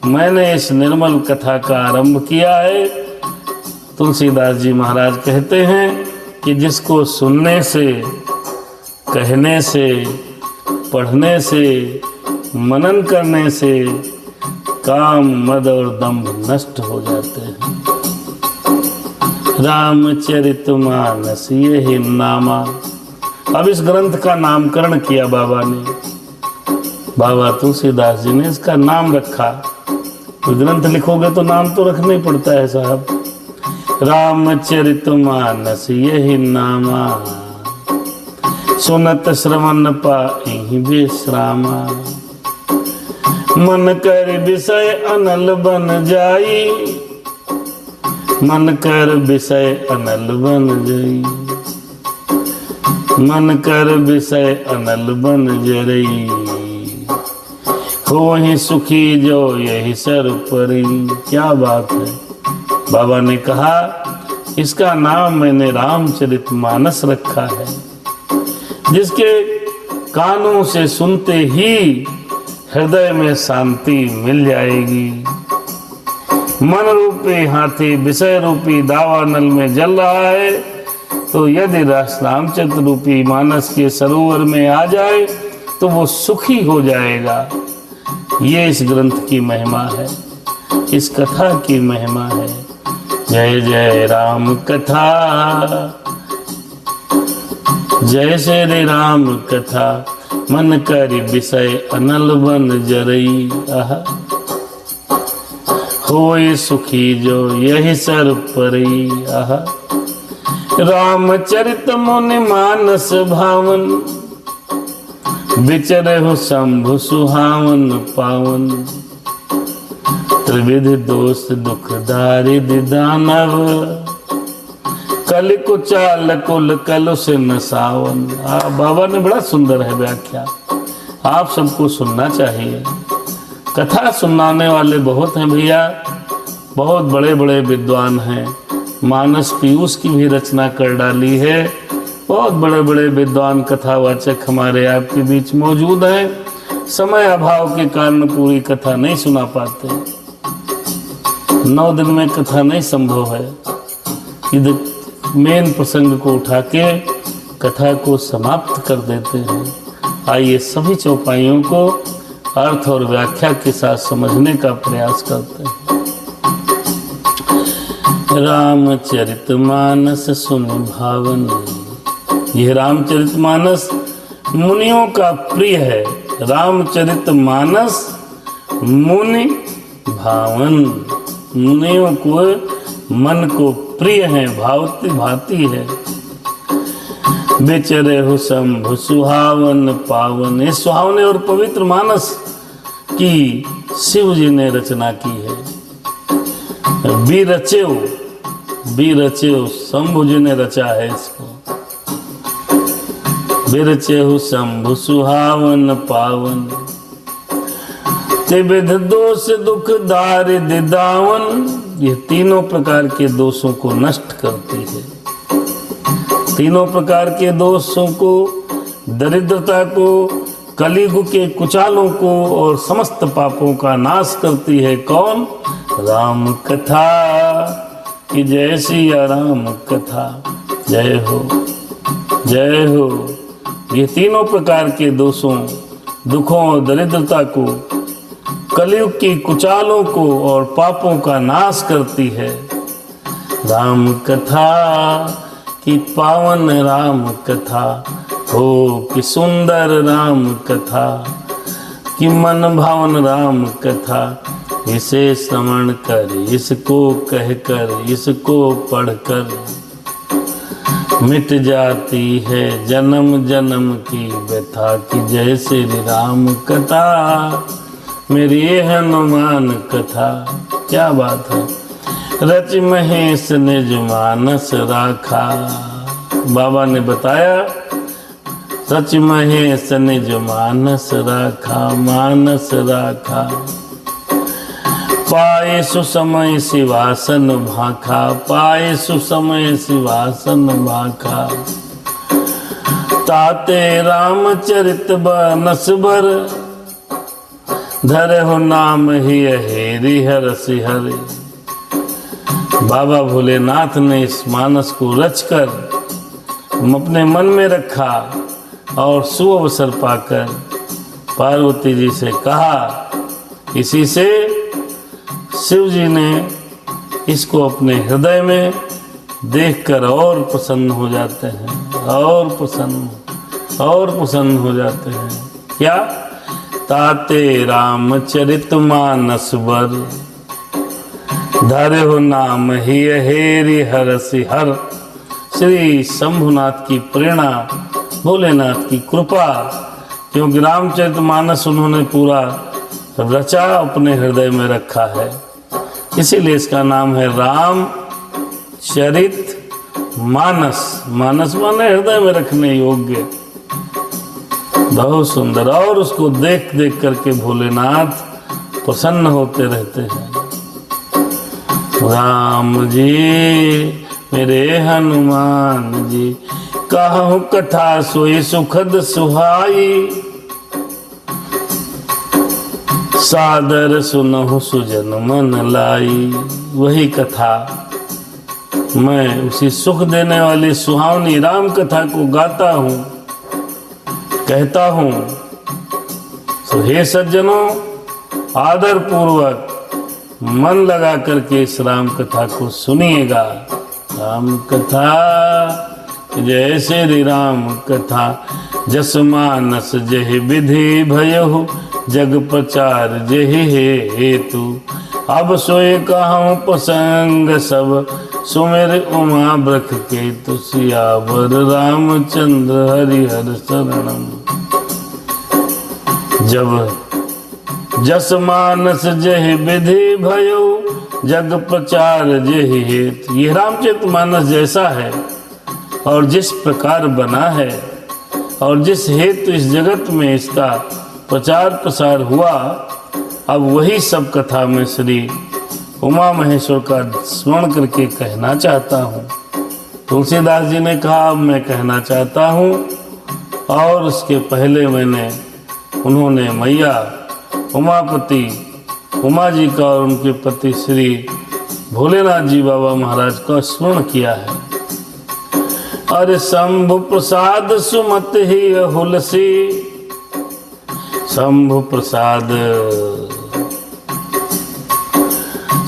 मैंने इस निर्मल कथा का आरंभ किया है। तुलसीदास जी महाराज कहते हैं कि जिसको सुनने से, कहने से, पढ़ने से, मनन करने से काम, मद और दंभ नष्ट हो जाते हैं। रामचरितमानस यही नामा। अब इस ग्रंथ का नामकरण किया बाबा ने, बाबा तुलसीदास जी ने इसका नाम रखा। तो ग्रंथ लिखोगे तो नाम तो रखना ही पड़ता है साहब। रामचरितमानस यही नामा, सुनत श्रवण पाहि विश्रामा, मन कर विषय अनल बन जाई, मन कर विषय अनल बन जाई, मन कर विषय अनल बन जरई, हो ही सुखी जो यही सर परी। क्या बात है। बाबा ने कहा इसका नाम मैंने रामचरितमानस रखा है, जिसके कानों से सुनते ही हृदय में शांति मिल जाएगी। मन रूपी हाथी विषय रूपी दावानल में जल रहा है, तो यदि रामचरित रूपी मानस के सरोवर में आ जाए तो वो सुखी हो जाएगा। ये इस ग्रंथ की महिमा है, इस कथा की महिमा है। जय जय राम कथा, जय श्री राम कथा, मन कर विषय अनल बन जरई, होए सुखी जो यही सर परी। रामचरित मुनि मानस भावन, विचरहु शंभु सुहावन पावन, त्रिविध दोष दुख दारिद्र दानव, कल कुचाल कुल कलुष न सावन। बाबा ने बड़ा सुंदर है व्याख्या, आप सबको सुनना चाहिए। कथा सुनाने वाले बहुत हैं भैया, बहुत बड़े बड़े विद्वान हैं। मानस पीयूष की भी रचना कर डाली है। बहुत बड़े बड़े विद्वान कथावाचक हमारे आपके बीच मौजूद हैं। समय अभाव के कारण पूरी कथा नहीं सुना पाते, 9 दिन में कथा नहीं संभव है। इधर मेन प्रसंग को उठा के कथा को समाप्त कर देते हैं। आइए सभी चौपाइयों को अर्थ और व्याख्या के साथ समझने का प्रयास करते हैं। रामचरितमानस सुन भावन, यह रामचरितमानस मुनियों का प्रिय है। रामचरितमानस मुनि भावन, मुनियों को मन को प्रिय है, भाती है। विचरे हो शंभु सुहावन पावन, इस सुहावने और पवित्र मानस की शिव जी ने रचना की है। बीरचेव शंभु जी ने रचा है इसको। बिरचेहु शंभु सुहावन पावन, त्रिविध दोष दुख दारिद्र दावन, ये तीनों प्रकार के दोषों को नष्ट करती है। तीनों प्रकार के दोषों को, दरिद्रता को, कलियुग के कुचालों को और समस्त पापों का नाश करती है। कौन? राम कथा की जय सिया राम कथा, जय हो जय हो। ये तीनों प्रकार के दोषों, दुखों और दरिद्रता को, कलियुग की कुचालों को और पापों का नाश करती है। राम कथा कि पावन राम कथा हो, कि सुंदर राम कथा, कि मन भावन राम कथा। इसे श्रवण कर, इसको कहकर, इसको पढ़कर मिट जाती है जन्म जन्म की व्यथा। कि जय श्री राम कथा मेरी हनुमान कथा। क्या बात है। रच महेश निज मानस राखा। बाबा ने बताया रच महेश निज मानस राखा, मानस राखा। पाए सुसमय सिवासन भाखा, पाए सुसमय सिवासन भाखा। ताते रामचरित बनस भर, धरे हो नाम ही हेरि हरसि हरि। बाबा भोलेनाथ ने इस मानस को रचकर अपने मन में रखा और सुअवसर पाकर पार्वती जी से कहा। इसी से शिव जी ने इसको अपने हृदय में देखकर और प्रसन्न हो जाते हैं, और प्रसन्न हो जाते हैं। क्या? ताते रामचरित मानस वर, धरे हो नाम ही हेरि हरसि हर। श्री शंभुनाथ की प्रेरणा, भोलेनाथ की कृपा, क्योंकि रामचरित मानस उन्होंने पूरा रचा अपने हृदय में रखा है, इसीलिए इसका नाम है रामचरित मानस। मानस माने हृदय में रखने योग्य। बहुत सुंदर। और उसको देख देख करके भोलेनाथ प्रसन्न होते रहते हैं। राम जी मेरे हनुमान जी, कहूँ कथा सोई सुखद सुहाई। सादर सुनहु सुजन मन लाई। वही कथा मैं उसी सुख देने वाली सुहावनी राम कथा को गाता हूँ, कहता हूँ। तो हे सज्जनों, आदर पूर्वक मन लगा करके इस राम कथा को सुनिएगा। राम कथा जय श्री राम कथा, जस मानस जहि विधि भयहु, जग प्रचार जहि हेतु। अब सोए कहूँ प्रसंग सब, सुमेर उमा ब्रख के तुसियावर। रामचंद्र हरिहर शरणम। जब जस मानस जहि विधि भयो, जग प्रचार जहि हेतु। ये रामचरित मानस जैसा है और जिस प्रकार बना है और जिस हेतु इस जगत में इसका प्रचार प्रसार हुआ, अब वही सब कथा में श्री उमा महेश्वर का स्मरण करके कहना चाहता हूँ। तुलसीदास जी ने कहा अब मैं कहना चाहता हूँ, और उसके पहले उन्होंने मैया उमापति उमा जी का और उनके पति श्री भोलेनाथ जी बाबा महाराज का स्मरण किया है। अरे शंभु प्रसाद सुमत ही हुलसी, शंभु प्रसाद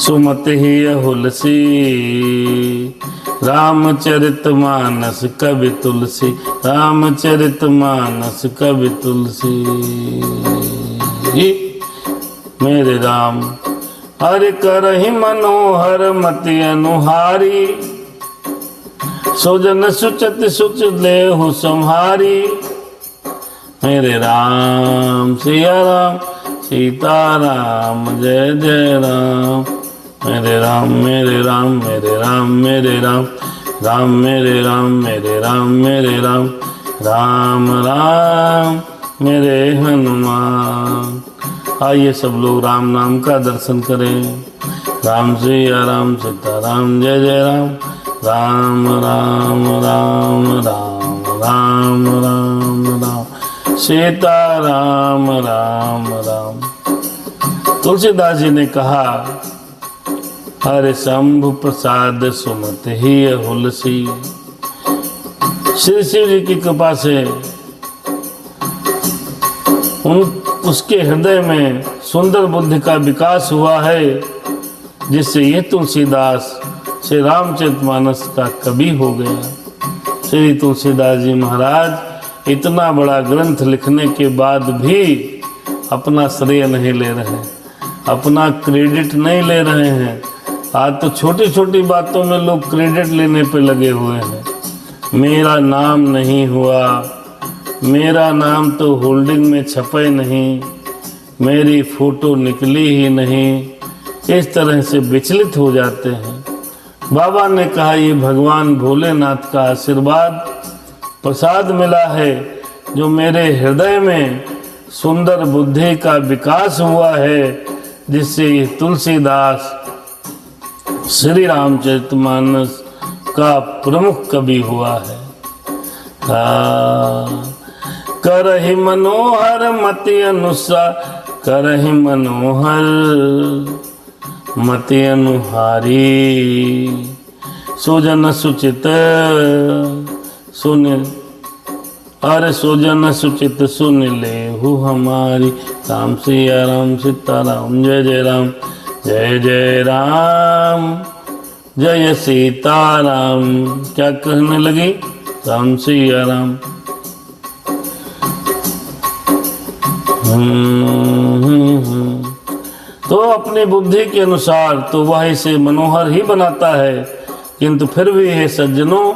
सुमत ही हुलसी। रामचरित मानस कवि तुलसी, रामचरित मानस कवि तुलसी। मेरे राम हरि करहि मनोहर मति अनुहारी, सुजन सुचत सुच लेहु संहारी। मेरे राम सिया राम सीता राम जय जय राम। मेरे राम मेरे राम मेरे राम मेरे राम, राम मेरे राम मेरे राम मेरे राम, राम राम मेरे हनुमान। आइए सब लोग राम नाम का दर्शन करें। राम सिया राम सीता राम जय जय राम, राम राम राम राम राम राम राम सीता राम राम राम। तुलसीदास जी ने कहा हरे शंभु प्रसाद सुमत ही हुलसी। श्री शिव जी की कृपा से उसके हृदय में सुंदर बुद्धि का विकास हुआ है, जिससे ये तुलसीदास श्री रामचरितमानस का कवि हो गया। श्री तुलसीदास जी महाराज इतना बड़ा ग्रंथ लिखने के बाद भी अपना श्रेय नहीं ले रहे, अपना क्रेडिट नहीं ले रहे हैं। आज तो छोटी छोटी बातों में लोग क्रेडिट लेने पे लगे हुए हैं। मेरा नाम नहीं हुआ, मेरा नाम तो होल्डिंग में छपे नहीं, मेरी फोटो निकली ही नहीं, इस तरह से विचलित हो जाते हैं। बाबा ने कहा ये भगवान भोलेनाथ का आशीर्वाद प्रसाद मिला है, जो मेरे हृदय में सुंदर बुद्धि का विकास हुआ है, जिससे ये तुलसीदास श्री रामचरितमानस का प्रमुख कवि हुआ है। करहि मनोहर मति अनुसार, करहि मनोहर मति अनुहारी, सुजन सुचित सुन, अरे सुजन सुचित सुन लेहु हमारी। राम सिया राम सीताराम, जय जय राम, जय जय राम, जय सीताराम। क्या कहने लगी? राम सिया राम। तो अपनी बुद्धि के अनुसार तो वह इसे मनोहर ही बनाता है, किंतु फिर भी हे सज्जनों,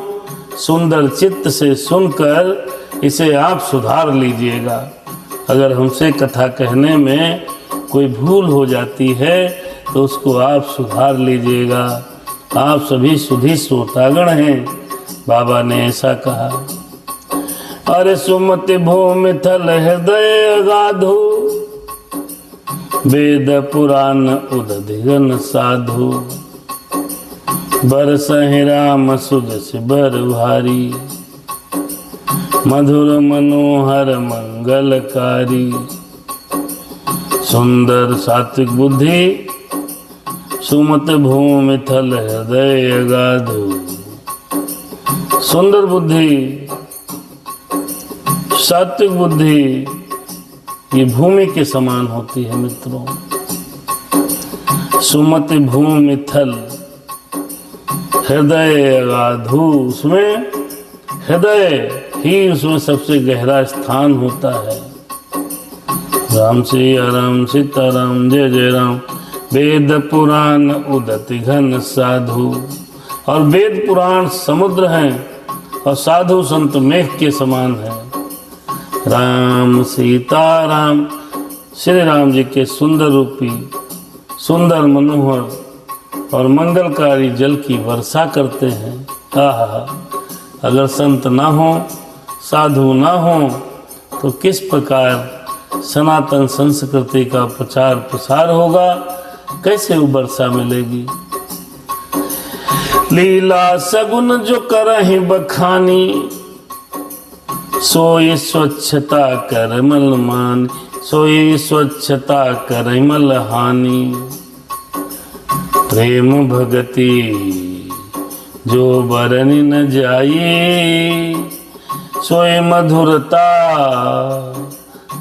सुंदर चित्त से सुनकर इसे आप सुधार लीजिएगा। अगर हमसे कथा कहने में कोई भूल हो जाती है तो उसको आप सुधार लीजिएगा। आप सभी सुधी श्रोतागण हैं, बाबा ने ऐसा कहा। अरे सुमति भूमि थल हृदय अगाधु, वेद पुराण उदधिगन साधु, बरसहि राम सुजस बर भारी, मधुर मनोहर मंगलकारी। सुंदर सात्विक बुद्धि, सुमत भूमि थल हृदय अगाधु। सुंदर बुद्धि, सात्विक बुद्धि ये भूमि के समान होती है मित्रों। सुमति भूमि थल हृदय अगाधु, उसमें हृदय ही उसमें सबसे गहरा स्थान होता है। राम सिया राम सीताराम, जय जय राम। वेद पुराण उदति घन साधु, और वेद पुराण समुद्र हैं और साधु संत मेघ के समान हैं। राम सीताराम, श्री राम जी के सुंदर रूपी, सुंदर मनोहर और मंगलकारी जल की वर्षा करते हैं। आहा, अगर संत ना हो, साधु ना हो, तो किस प्रकार सनातन संस्कृति का प्रचार प्रसार होगा, कैसे वो वर्षा मिलेगी। लीला सगुन जो करहि बखानी, सोई स्वच्छता कर मल मान, सोई स्वच्छता कर मल हानि। प्रेम भगति जो बरनि न जाई, सोई मधुरता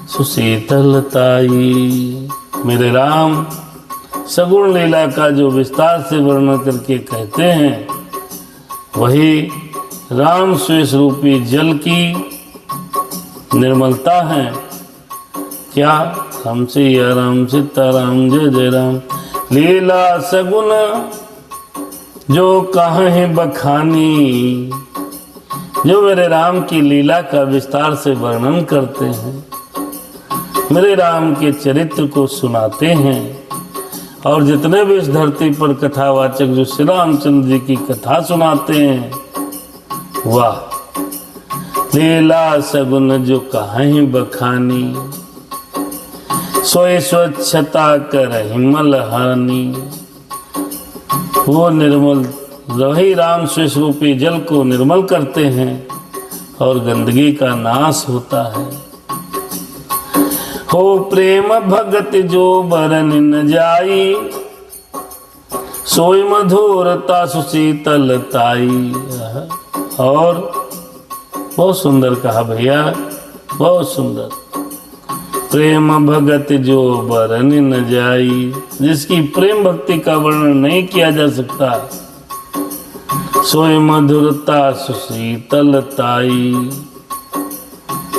सुशीतलताई। मेरे राम सगुण लीला का जो विस्तार से वर्णन करके कहते हैं, वही राम शेष रूपी जल की निर्मलता है। क्या? राम सिया राम सीताराम, जय जय राम। लीला सगुन जो कहे बखानी, जो मेरे राम की लीला का विस्तार से वर्णन करते हैं, मेरे राम के चरित्र को सुनाते हैं, और जितने भी इस धरती पर कथावाचक जो श्री रामचंद्र जी की कथा सुनाते हैं, वाह। लीला सगुन जो कहीं बखानी, सोई स्वच्छता करहि मल हानि। वो निर्मल वही राम शेष रूपी जल को निर्मल करते हैं और गंदगी का नाश होता है। हो प्रेम भगत जो बरन न जाई, सोई मधुरता सुशीतलताई। और बहुत सुंदर कहा भैया, बहुत सुंदर। प्रेम भगत जो बरन न जाई, जिसकी प्रेम भक्ति का वर्णन नहीं किया जा सकता, सोई मधुरता सुशीतलताई।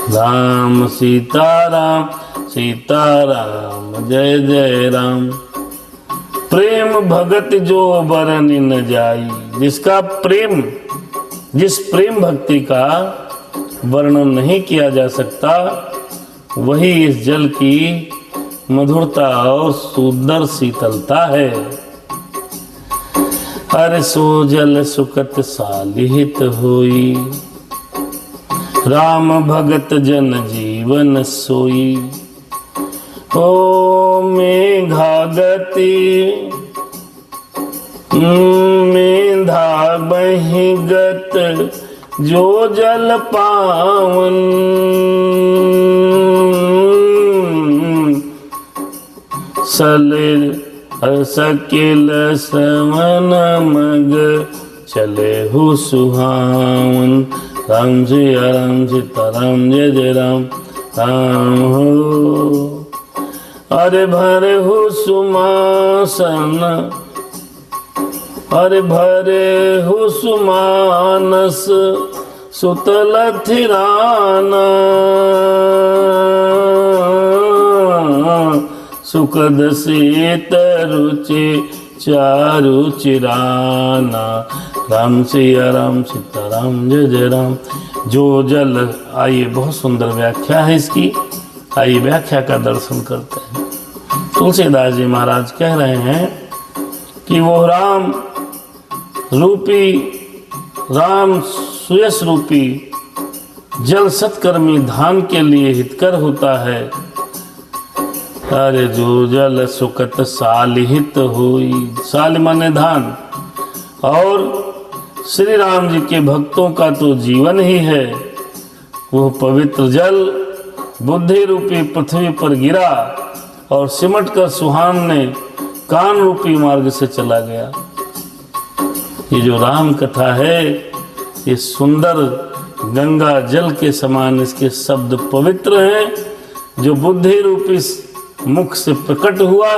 राम सीताराम सीताराम जय जय राम। प्रेम भगत जो बरनि न जाई। जिसका प्रेम, जिस प्रेम भक्ति का वर्णन नहीं किया जा सकता, वही इस जल की मधुरता और सुंदर शीतलता है। अरे सो जल सुकत सालिहित होई। राम भगत जन जीवन सोई। ओ मेघागति मेधा बहिगत जो जल पावन। सलिल सकिल सवन मग चले हु सुहावन। राम सिया राम सीताराम जय जय राम। राम हो अरे भरे हो सुमासन। अरे भरे हो सुमानस सुतल थिराना। सुखद शीत रुचि चारु चिराना। राम सिया राम सीताराम जय जय राम। जो जल, आइए बहुत सुंदर व्याख्या है इसकी, आइए व्याख्या का दर्शन करते हैं। तुलसीदास जी महाराज कह रहे हैं कि वो राम रूपी, राम सुयस रूपी जल सत्कर्मी धान के लिए हितकर होता है। अरे जो जल सुकत सालिहित हुई। साल माने धान। और श्री राम जी के भक्तों का तो जीवन ही है। वो पवित्र जल बुद्धि रूपी पृथ्वी पर गिरा और सिमट कर सुहान ने कान रूपी मार्ग से चला गया। ये जो राम कथा है, ये सुंदर गंगा जल के समान इसके शब्द पवित्र हैं, जो बुद्धि रूपी मुख से प्रकट हुआ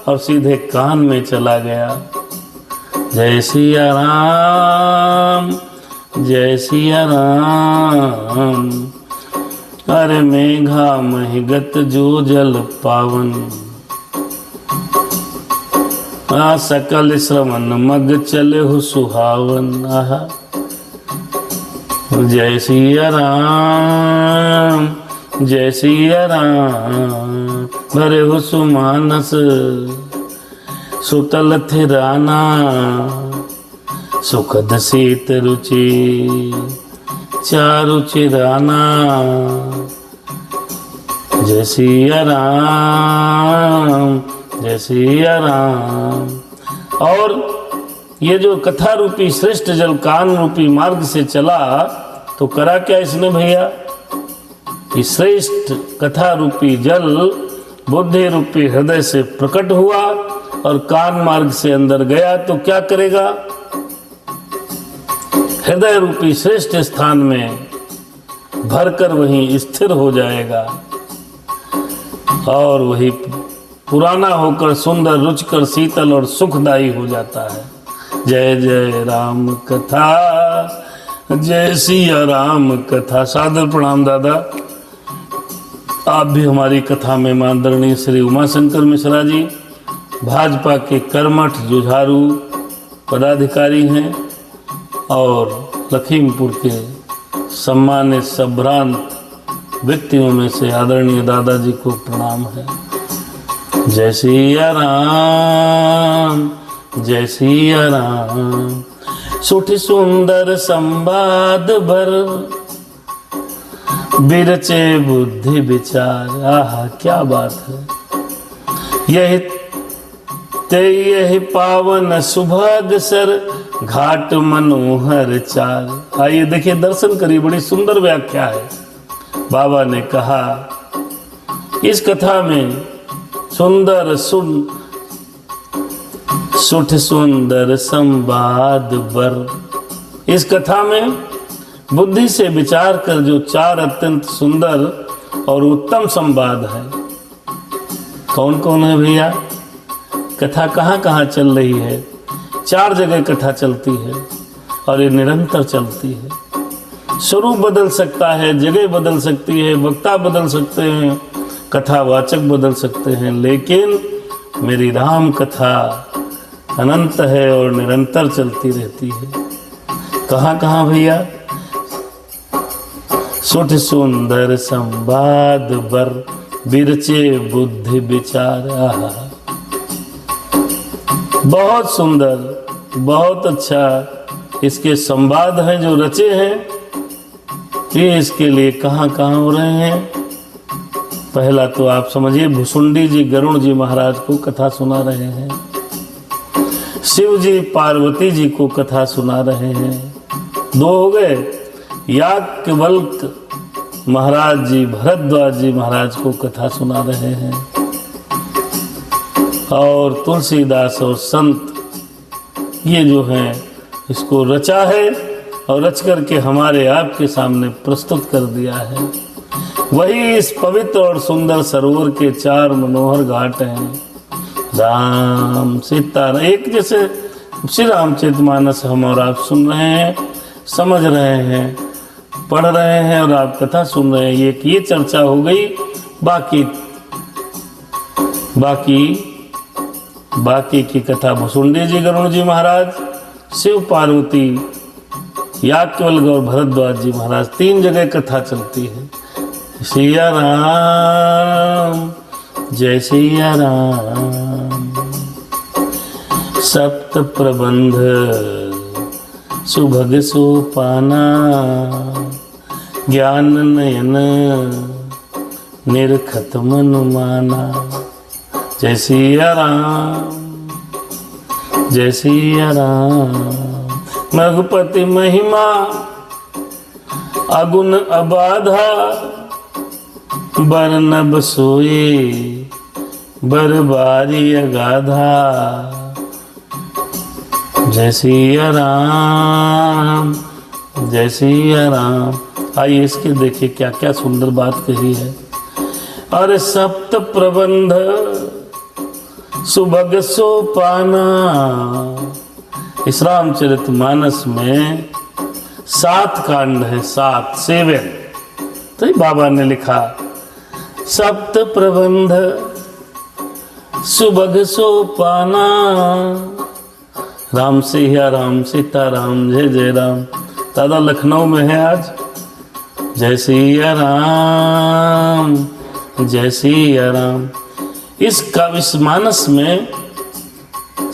और सीधे कान में चला गया। जय सिया राम जय सिया राम। अरे मेघा महिगत जो जल पावन। सकल श्रवण मग चले हो सुहावन। आहा जय सिया राम जय सिया राम। भरे हो सुमानस सुतल थिराना। सुखद शीत रुचि चारु चिराना। जय सिया राम जय सिया राम। और ये जो कथा रूपी श्रेष्ठ जल कान रूपी मार्ग से चला, तो करा क्या इसने भैया? कि श्रेष्ठ कथा रूपी जल बुद्धि रूपी हृदय से प्रकट हुआ और कान मार्ग से अंदर गया, तो क्या करेगा? हृदय रूपी श्रेष्ठ स्थान में भरकर वहीं स्थिर हो जाएगा और वही पुराना होकर सुंदर, रुचकर, शीतल और सुखदायी हो जाता है। जय जय राम कथा जय सिया राम कथा। सादर प्रणाम दादा। आप भी हमारी कथा में माननीय श्री उमाशंकर मिश्रा जी भाजपा के कर्मठ जुझारू पदाधिकारी हैं और लखीमपुर के सम्मानित संभ्रांत व्यक्तियों में से आदरणीय दादाजी को प्रणाम है। जय सिया राम जय सिया राम। सुठ सुंदर संवाद भर बिरचे बुद्धि विचार। आहा क्या बात है। यही पावन सुभग सर घाट मनोहर चार। आइए देखिए, दर्शन करिए, बड़ी सुंदर व्याख्या है। बाबा ने कहा इस कथा में सुंदर सुठ सुंदर संवाद बर। इस कथा में बुद्धि से विचार कर जो चार अत्यंत सुंदर और उत्तम संवाद है। कौन कौन है भैया? कथा कहाँ कहाँ चल रही है? चार जगह कथा चलती है। और ये निरंतर चलती है। स्वरूप बदल सकता है, जगह बदल सकती है, वक्ता बदल सकते हैं, कथावाचक बदल सकते हैं, लेकिन मेरी राम कथा अनंत है और निरंतर चलती रहती है। कहाँ कहाँ भैया? सुठ सुंदर संवाद बर बिरचे बुद्धि विचार। बहुत सुंदर, बहुत अच्छा इसके संवाद हैं जो रचे हैं। ये इसके लिए कहाँ कहाँ हो रहे हैं? पहला तो आप समझिए, भुसुंडी जी गरुड़ जी महाराज को कथा सुना रहे हैं, शिव जी पार्वती जी को कथा सुना रहे हैं, दो हो गए। याज्ञवल्क्य महाराज जी भरद्वाज जी महाराज को कथा सुना रहे हैं, और तुलसीदास और संत ये जो हैं इसको रचा है और रच करके हमारे आपके सामने प्रस्तुत कर दिया है। वही इस पवित्र और सुंदर सरोवर के 4 मनोहर घाट हैं। राम सीता एक जैसे श्री रामचरितमानस हम और आप सुन रहे हैं, समझ रहे हैं, पढ़ रहे हैं और आप कथा सुन रहे हैं। ये चर्चा हो गई। बाकी की कथा भुसुंडी जी गरुड़ जी महाराज, शिव पार्वती, याज्ञवल्क्य और भरद्वाज जी महाराज, 3 जगह कथा चलती है। सिया राम जय सिया राम। सप्त प्रबंध सुभग सोपाना, ज्ञान नयन निरखत मन माना। जय सिया राम जय सिया राम। रघुपति महिमा अगुण अबाधा, बरनब सोए बरबारी अगाधा। जय सिया राम जय सिया राम। आइए इसके देखिए क्या क्या सुंदर बात कही है। अरे सप्त प्रबंध सुभग सोपाना, इस रामचरितमानस में 7 कांड है, 7 तो बाबा ने लिखा सप्त प्रबंध सुभग सोपाना। राम सिया राम सीता राम जय जय राम। दादा लखनऊ में है आज। जय सिया राम जय सिया राम। इस मानस में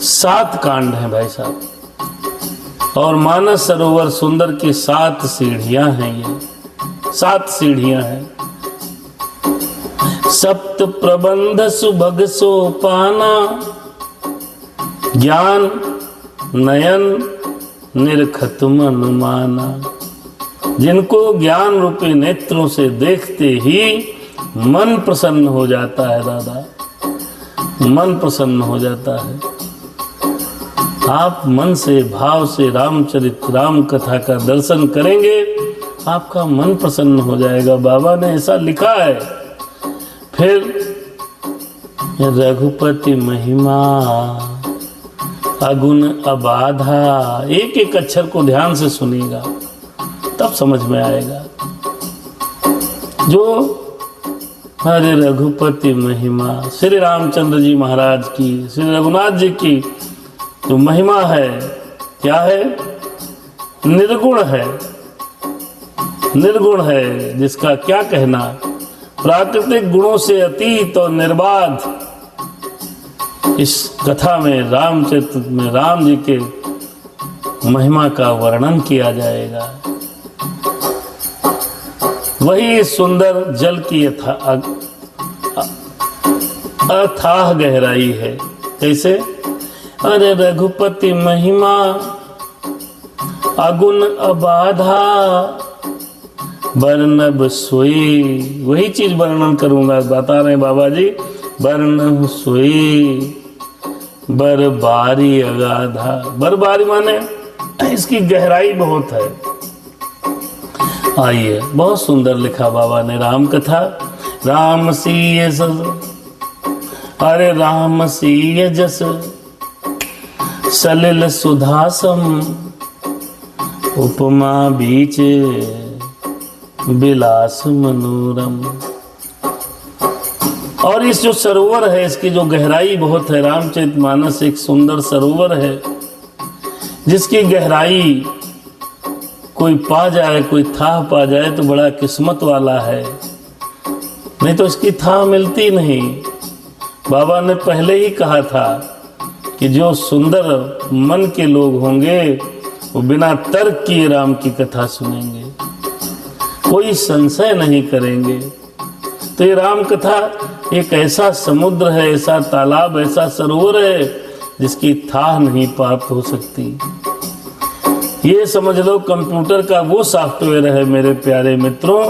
7 कांड हैं भाई साहब, और मानस सरोवर सुंदर की 7 सीढ़ियां हैं। ये 7 सीढ़ियां हैं। सप्त प्रबंध सुभग सोपाना, ज्ञान नयन निरखत मन माना। जिनको ज्ञान रूपी नेत्रों से देखते ही मन प्रसन्न हो जाता है दादा, मन प्रसन्न हो जाता है। आप मन से भाव से रामचरित राम कथा का दर्शन करेंगे, आपका मन प्रसन्न हो जाएगा। बाबा ने ऐसा लिखा है। फिर रघुपति महिमा अगुण अबाधा, एक एक अक्षर को ध्यान से सुनिएगा तब समझ में आएगा। जो हरे रघुपति महिमा, श्री रामचंद्र जी महाराज की, श्री रघुनाथ जी की जो महिमा है, क्या है? निर्गुण है, निर्गुण है, जिसका क्या कहना। प्राकृतिक गुणों से अतीत और निर्बाध इस कथा में, रामचरित्र में राम जी के महिमा का वर्णन किया जाएगा। वही सुंदर जल की अथाह गहराई है। कैसे? अरे रघुपति महिमा अगुण अबाधा, बरनब सोई। वही चीज वर्णन करूंगा, बता रहे बाबा जी। बरनब सोई बरबारी अगाधा। बरबारी माने इसकी गहराई बहुत है। आइए, बहुत सुंदर लिखा बाबा ने राम कथा। राम सीय जस, अरे राम सीय जस सलिल सुधासम, उपमा बीच विलास मनोरम। और इस जो सरोवर है इसकी जो गहराई बहुत है, रामचरितमानस एक सुंदर सरोवर है जिसकी गहराई कोई पा जाए, कोई थाह पा जाए तो बड़ा किस्मत वाला है, नहीं तो इसकी थाह मिलती नहीं। बाबा ने पहले ही कहा था कि जो सुंदर मन के लोग होंगे वो बिना तर्क किए राम की कथा सुनेंगे, कोई संशय नहीं करेंगे। तो ये राम कथा एक ऐसा समुद्र है, ऐसा तालाब, ऐसा सरोवर है जिसकी थाह नहीं प्राप्त हो सकती। ये समझ लो कंप्यूटर का वो सॉफ्टवेयर है मेरे प्यारे मित्रों,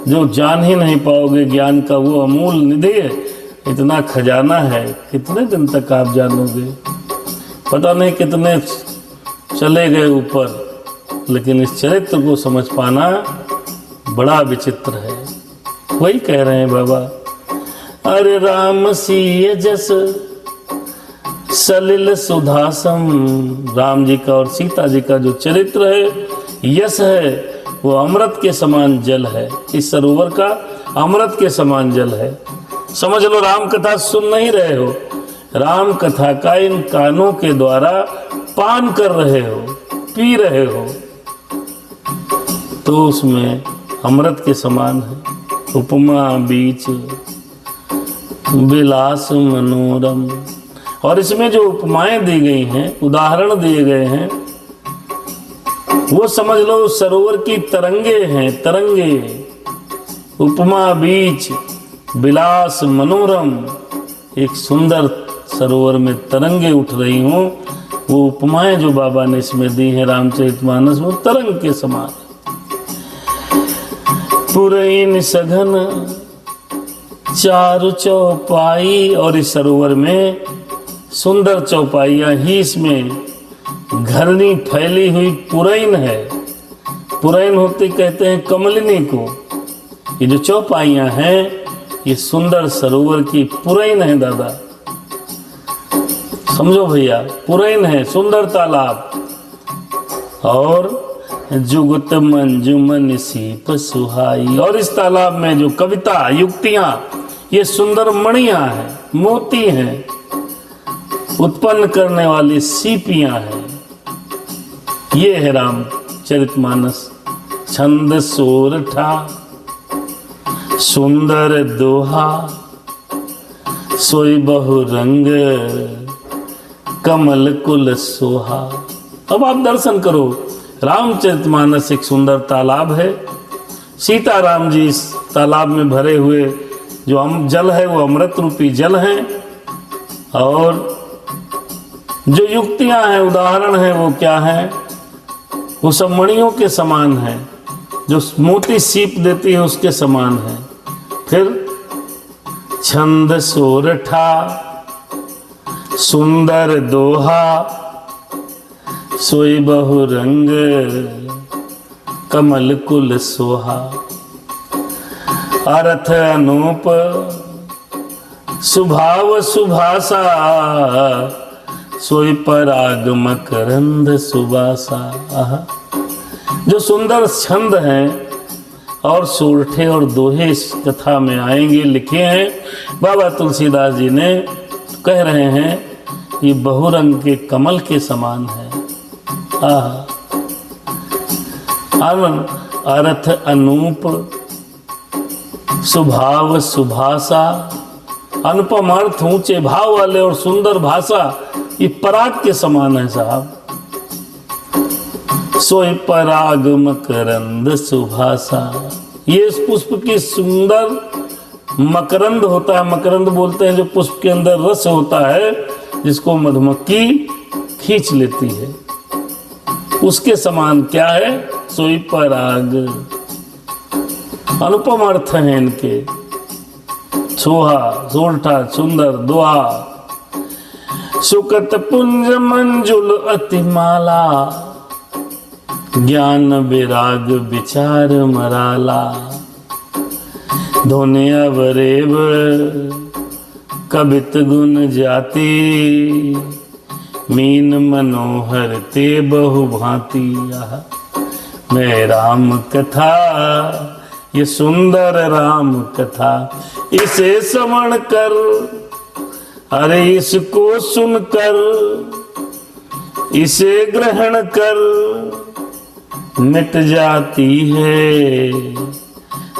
जो जान ही नहीं पाओगे। ज्ञान का वो अमूल निधि है, इतना खजाना है, कितने दिन तक आप जानोगे, पता नहीं कितने चले गए ऊपर, लेकिन इस चरित्र को समझ पाना बड़ा विचित्र है। वही कह रहे हैं बाबा, अरे राम सिय जस सलिल सुधासम। राम जी का और सीता जी का जो चरित्र है, यश है, वो अमृत के समान जल है। इस सरोवर का अमृत के समान जल है। समझ लो राम कथा सुन नहीं रहे हो, राम कथा का इन कानों के द्वारा पान कर रहे हो, पी रहे हो, तो उसमें अमृत के समान है। उपमा बीच विलास मनोरम। और इसमें जो उपमाएं दी गई हैं, उदाहरण दिए गए हैं, वो समझ लो सरोवर की तरंगे हैं, तरंगे। उपमा बीच विलास मनोरम, एक सुंदर सरोवर में तरंगे उठ रही हों, वो उपमाएं जो बाबा ने इसमें दी हैं रामचरितमानस में, तरंग के समान। पुरैन सघन चारु चौपाई। और इस सरोवर में सुंदर चौपाइयां ही इसमें घरनी फैली हुई पुरैन है। पुरैन होती कहते हैं कमलिनी को। ये जो चौपाइयां हैं ये सुंदर सरोवर की पुरैन है दादा, समझो भैया, पुरैन है, सुंदर तालाब। और जुगत मंजुमन सीप सुहाई। और इस तालाब में जो कविता, युक्तियां, ये सुंदर मणियां हैं, मोती हैं, उत्पन्न करने वाली सीपियां हैं। ये है रामचरितमानस। छंद सोरठा सुंदर दोहा, सोई बहु रंग कमल कुल सोहा। अब आप दर्शन करो, रामचरितमानस एक सुंदर तालाब है। सीता राम जी इस तालाब में भरे हुए जो जल है वो अमृत रूपी जल है। और जो युक्तियां हैं, उदाहरण हैं, वो क्या है, वो सब मणियों के समान है, जो मोती सीप देती है उसके समान है। फिर छंद सोरठा सुंदर दोहा, सोई बहु रंग कमल कुल सोहा। अर्थ अनूप सुभाव सुभासा, सोई पराग मकरंद सुबासा। जो सुंदर छंद हैं और सोरठे और दोहे इस कथा में आएंगे, लिखे हैं बाबा तुलसीदास जी ने, कह रहे हैं ये बहुरंग के कमल के समान है। अर्थ अनूप सुभाव सुभाषा। अनुपम अर्थ, ऊंचे भाव वाले और सुंदर भाषा, ये पराग के समान है साहब। सोई पराग मकरंद सुभाषा। ये इस पुष्प की सुंदर मकरंद होता है, मकरंद बोलते हैं जो पुष्प के अंदर रस होता है, जिसको मधुमक्खी खींच लेती है, उसके समान क्या है, सोई पराग। अनुपम अर्थ हैं इनके। सोहा सोरठा सुंदर दोहा। सुकत पुंज मंजुल अतिमाला, ज्ञान विराग विचार मराला। धोने अवरेव कवित गुण जाति, मीन मनोहर ते बहु भांति। में राम कथा, ये सुंदर राम कथा, इसे श्रवण कर, अरे इसको सुनकर, इसे ग्रहण कर, मिट जाती है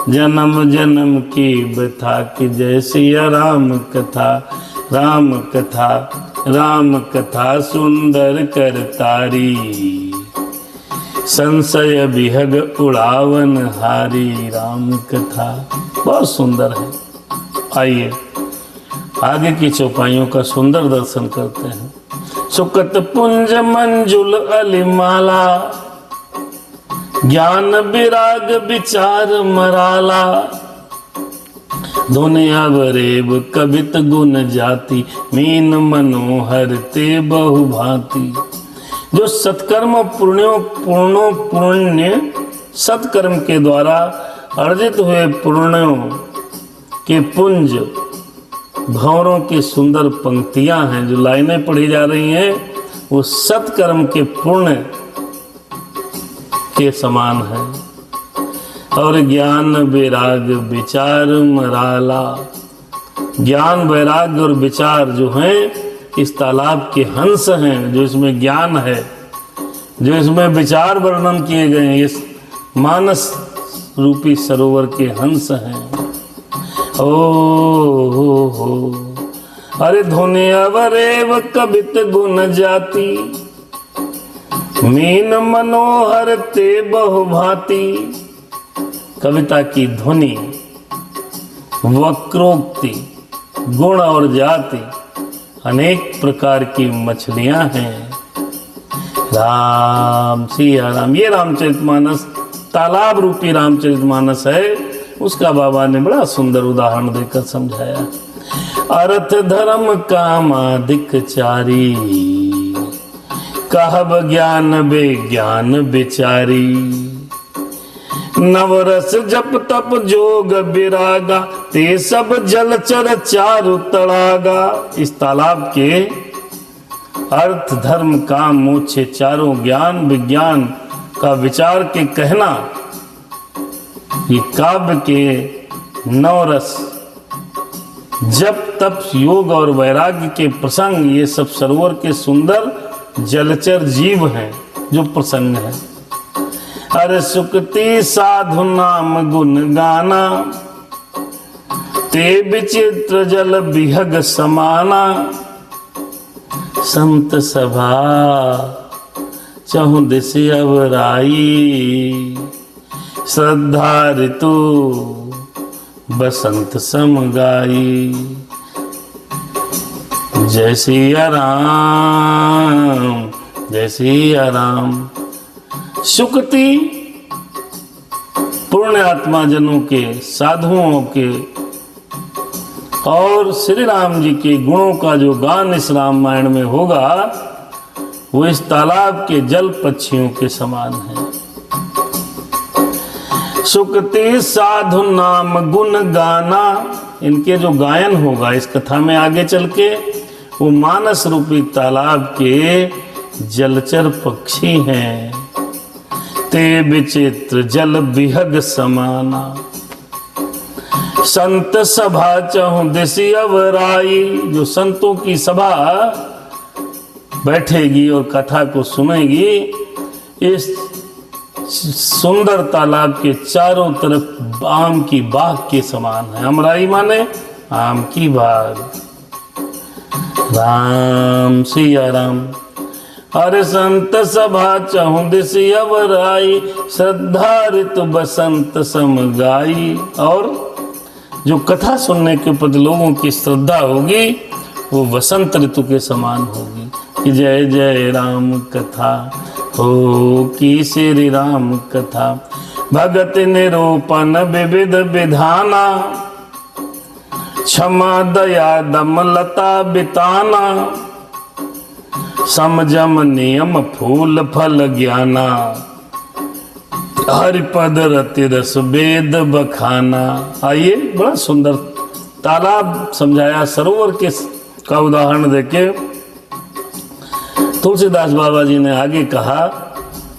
जन्म जन्म की व्यथा की। जय सिया राम कथा, राम कथा, राम कथा सुंदर कर तारी, संशय विहग उड़ावन हारी। राम कथा बहुत सुंदर है। आइए आगे की चौपाइयों का सुंदर दर्शन करते हैं। सुकत पुंज मंजुल अलिमाला, ज्ञान विराग विचार मराला, दुनिया बरेब कवित गुण जाति, मीन मनोहर ते बहु भांति। जो सत्कर्म पुण्य सत्कर्म के द्वारा अर्जित हुए पुण्यों के पुंज भंवरों की सुंदर पंक्तियां हैं, जो लाइनें पढ़ी जा रही हैं, वो सत्कर्म के पुण्य के समान है। और ज्ञान वैराग विचार मराला, ज्ञान वैराग्य और विचार जो हैं इस तालाब के हंस हैं। जो इसमें ज्ञान है, जो इसमें विचार वर्णन किए गए हैं, इस मानस रूपी सरोवर के हंस हैं। हो अरे धुनि अवरेव कवित गुण जाति, मीन मनोहर ते बहुभांति। कविता की ध्वनि, वक्रोक्ति, गुण और जाति, अनेक प्रकार की मछलियां हैं। राम सिया राम, ये रामचरितमानस तालाब रूपी रामचरितमानस है। उसका बाबा ने बड़ा सुंदर उदाहरण देकर समझाया। अर्थ धर्म कामादिक चारी, कहब ज्ञान विज्ञान विचारी। नवरस जप तप जोग विरागा, ते सब जलचर चारु तड़ागा। इस तालाब के अर्थ धर्म काम मोक्ष चारों ज्ञान विज्ञान का विचार के कहना, ये काव्य के नवरस जप तप योग और वैराग्य के प्रसंग, ये सब सरोवर के सुंदर जलचर जीव हैं जो प्रसंग है। अरे सुक्ति साधु नाम गुण गाना, ते विचित्र जल विहग समाना। संत सभा चहु दिश अवराई, श्रद्धा ऋतु बसंत सम गाई। जय सिया राम, जय सिया राम। सुक्ति पुण्य आत्मा जनों के, साधुओं के और श्री राम जी के गुणों का जो गान इस रामायण में होगा, वो इस तालाब के जल पक्षियों के समान है। सुक्ति साधु नाम गुण गाना, इनके जो गायन होगा इस कथा में आगे चल के, वो मानस रूपी तालाब के जलचर पक्षी हैं। ते विचित्र जल विहग समाना, संत सभा चहु दिश अवराई। जो संतों की सभा बैठेगी और कथा को सुनेगी, इस सुंदर तालाब के चारों तरफ आम की बाग के समान है। अमराई माने आम की बाग। राम सिया राम। अरे संत सभा चहु दिश अवराई, श्रद्धा ऋतु बसंत सम गाई। और जो कथा सुनने के प्रति लोगों की श्रद्धा होगी, वो वसंत ऋतु के समान होगी। कि जय जय राम कथा हो की श्री राम कथा, भगत निरूपण विविध विधाना। क्षमा दया दम लता बिताना, समझम नियम फूल फल ज्ञाना। हरिपद रति रस वेद बखाना। आइए बड़ा सुंदर तालाब समझाया, सरोवर के का उदाहरण देके तुलसीदास बाबा जी ने आगे कहा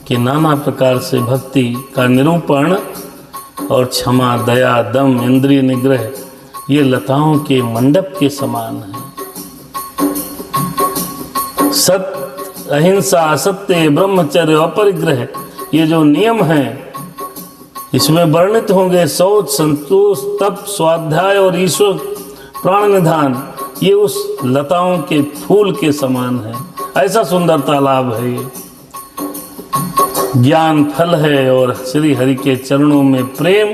कि नाना प्रकार से भक्ति का निरूपण और क्षमा, दया, दम, इंद्रिय निग्रह ये लताओं के मंडप के समान है। सत्य, अहिंसा, असत्य, ब्रह्मचर्य, अपरिग्रह ये जो नियम हैं इसमें वर्णित होंगे शौच, संतोष, तप, स्वाध्याय और ईश्वर प्राण निधान, ये उस लताओं के फूल के समान है। ऐसा सुंदर तालाब है ये। ज्ञान फल है और श्री हरि के चरणों में प्रेम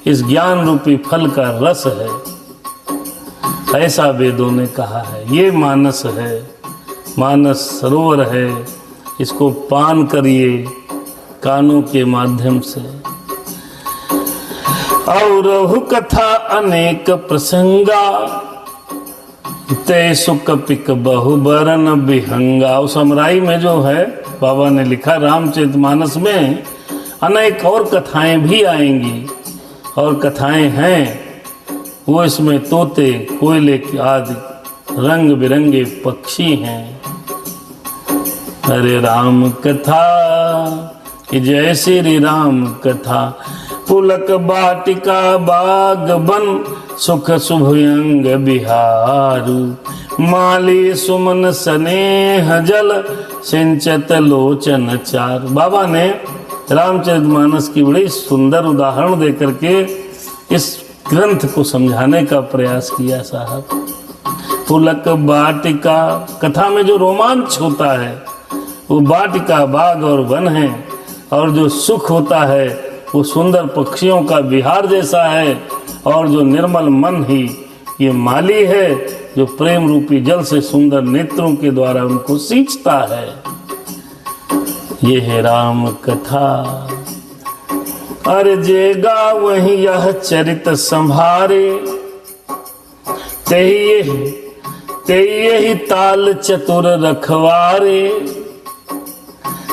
इस ज्ञान रूपी फल का रस है, ऐसा वेदों ने कहा है। ये मानस है, मानस सरोवर है, इसको पान करिए कानों के माध्यम से। और कथा अनेक प्रसंगा ते सुख पिक बहुबरन विहंगा। उस अमराई में जो है बाबा ने लिखा, रामचरितमानस में अनेक और कथाएं भी आएंगी और कथाएं हैं वो इसमें तोते, कोयले आदि रंग बिरंगे पक्षी हैं। हरे राम कथा कि जय श्री राम कथा, पुलक बाटिका बाग बन सुख शुभयंग बिहारू, माली सुमन स्नेह जल सिंचत लोचन चार। बाबा ने रामचरितमानस की बड़ी सुंदर उदाहरण देकर के इस ग्रंथ को समझाने का प्रयास किया साहब। पुलक बाटिका, कथा में जो रोमांच होता है वो बाटिका, बाग और वन है, और जो सुख होता है वो सुंदर पक्षियों का विहार जैसा है, और जो निर्मल मन ही ये माली है जो प्रेम रूपी जल से सुंदर नेत्रों के द्वारा उनको सींचता है। ये है राम कथा। अरे जेगा वही यह चरित संभारे, ते यही ताल चतुर रखवारे,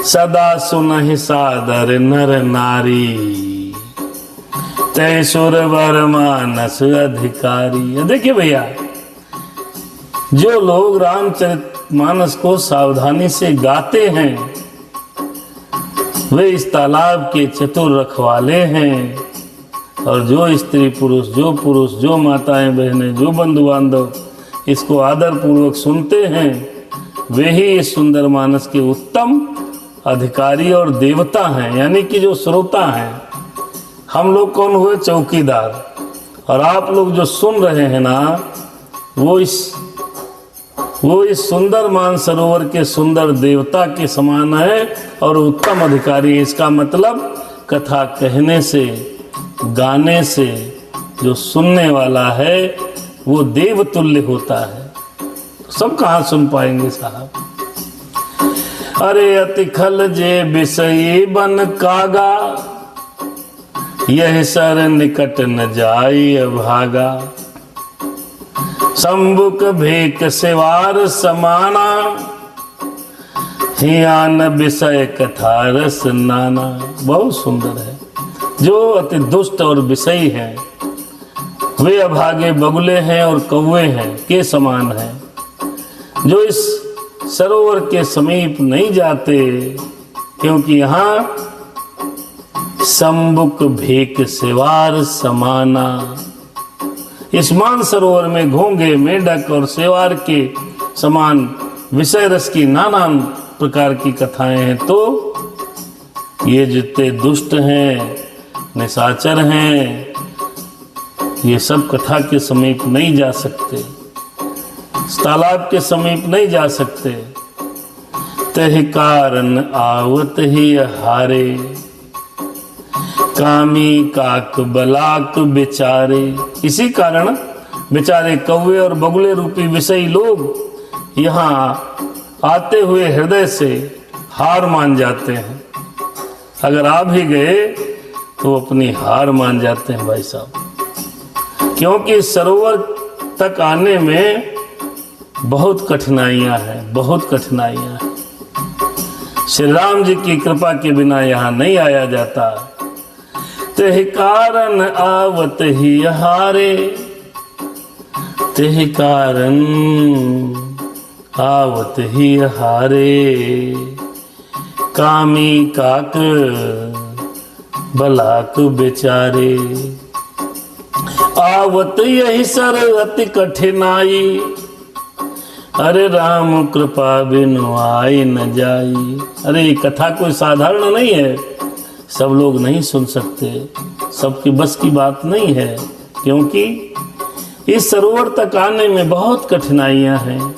सदा सुनहि सादर नर नारी, तय सुर वर मानस अधिकारी। देखिए भैया, जो लोग रामचरितमानस को सावधानी से गाते हैं वे इस तालाब के चतुर रखवाले हैं, और जो स्त्री पुरुष, जो माताएं बहनें, जो बंधु बांधव इसको आदर पूर्वक सुनते हैं वे ही इस सुंदर मानस के उत्तम अधिकारी और देवता हैं, यानी कि जो श्रोता हैं। हम लोग कौन हुए? चौकीदार। और आप लोग जो सुन रहे हैं ना वो इस सुंदर मानसरोवर के सुंदर देवता के समान है और उत्तम अधिकारी। इसका मतलब कथा कहने से, गाने से जो सुनने वाला है वो देवतुल्य होता है। सब कहाँ सुन पाएंगे साहब। अरे अति खल जे बिसई बन कागा, यह सर निकट न जाई भागा, संबुक भेक सेवार समाना, हियान विषय कथा रस नाना। बहुत सुंदर है। जो अति दुष्ट और विषयी हैं वे अभागे बगुले हैं और कौवे हैं के समान हैं, जो इस सरोवर के समीप नहीं जाते, क्योंकि यहाँ संबुक भेक सेवार समाना। इस मानसरोवर में घोंगे, मेढक और सेवार के समान विषय रस की नाना प्रकार की कथाएं हैं। तो ये जितने दुष्ट हैं, निशाचर हैं, ये सब कथा के समीप नहीं जा सकते, इस तालाब के समीप नहीं जा सकते। तहि कारण आवत ही हारे, कामी काक बलाक बेचारे। इसी कारण बेचारे कौवे और बगुले रूपी विषयी लोग यहाँ आते हुए हृदय से हार मान जाते हैं। अगर आ भी गए तो अपनी हार मान जाते हैं भाई साहब, क्योंकि सरोवर तक आने में बहुत कठिनाइयां हैं, बहुत कठिनाइयां हैं। श्री राम जी की कृपा के बिना यहाँ नहीं आया जाता। तेहि कारण आवत ही हारे, तेहि कारण आवत ही हारे, कामी काक बलाक बेचारे। आवत यही सर अति कठिनाई, अरे राम कृपा बिनु आई न जाई। अरे ये कथा कोई साधारण नहीं है, सब लोग नहीं सुन सकते, सबकी बस की बात नहीं है, क्योंकि इस सरोवर तक आने में बहुत कठिनाइयां हैं,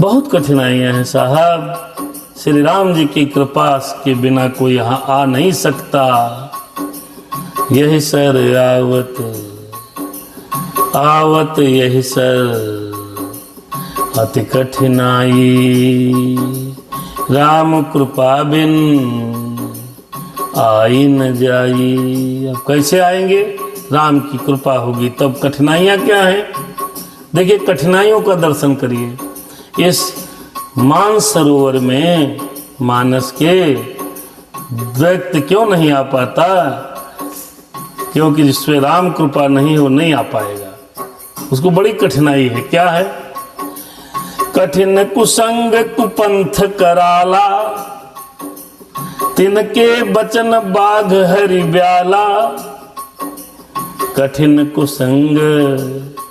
बहुत कठिनाइयां हैं साहब। श्री राम जी की कृपा के बिना कोई यहाँ आ नहीं सकता। यही सर आवत आवत यही सर अति कठिनाई, राम कृपा बिन आई न जाई। अब कैसे आएंगे? राम की कृपा होगी तब। कठिनाइयाँ क्या हैं? देखिए, कठिनाइयों का दर्शन करिए। इस मानसरोवर में मानस के व्यक्ति क्यों नहीं आ पाता? क्योंकि जिसमें राम कृपा नहीं हो नहीं आ पाएगा, उसको बड़ी कठिनाई है। क्या है? कठिन कुसंग कुपंथ कराला, तिनके बचन बाघ हरि ब्याला। कठिन कुसंग,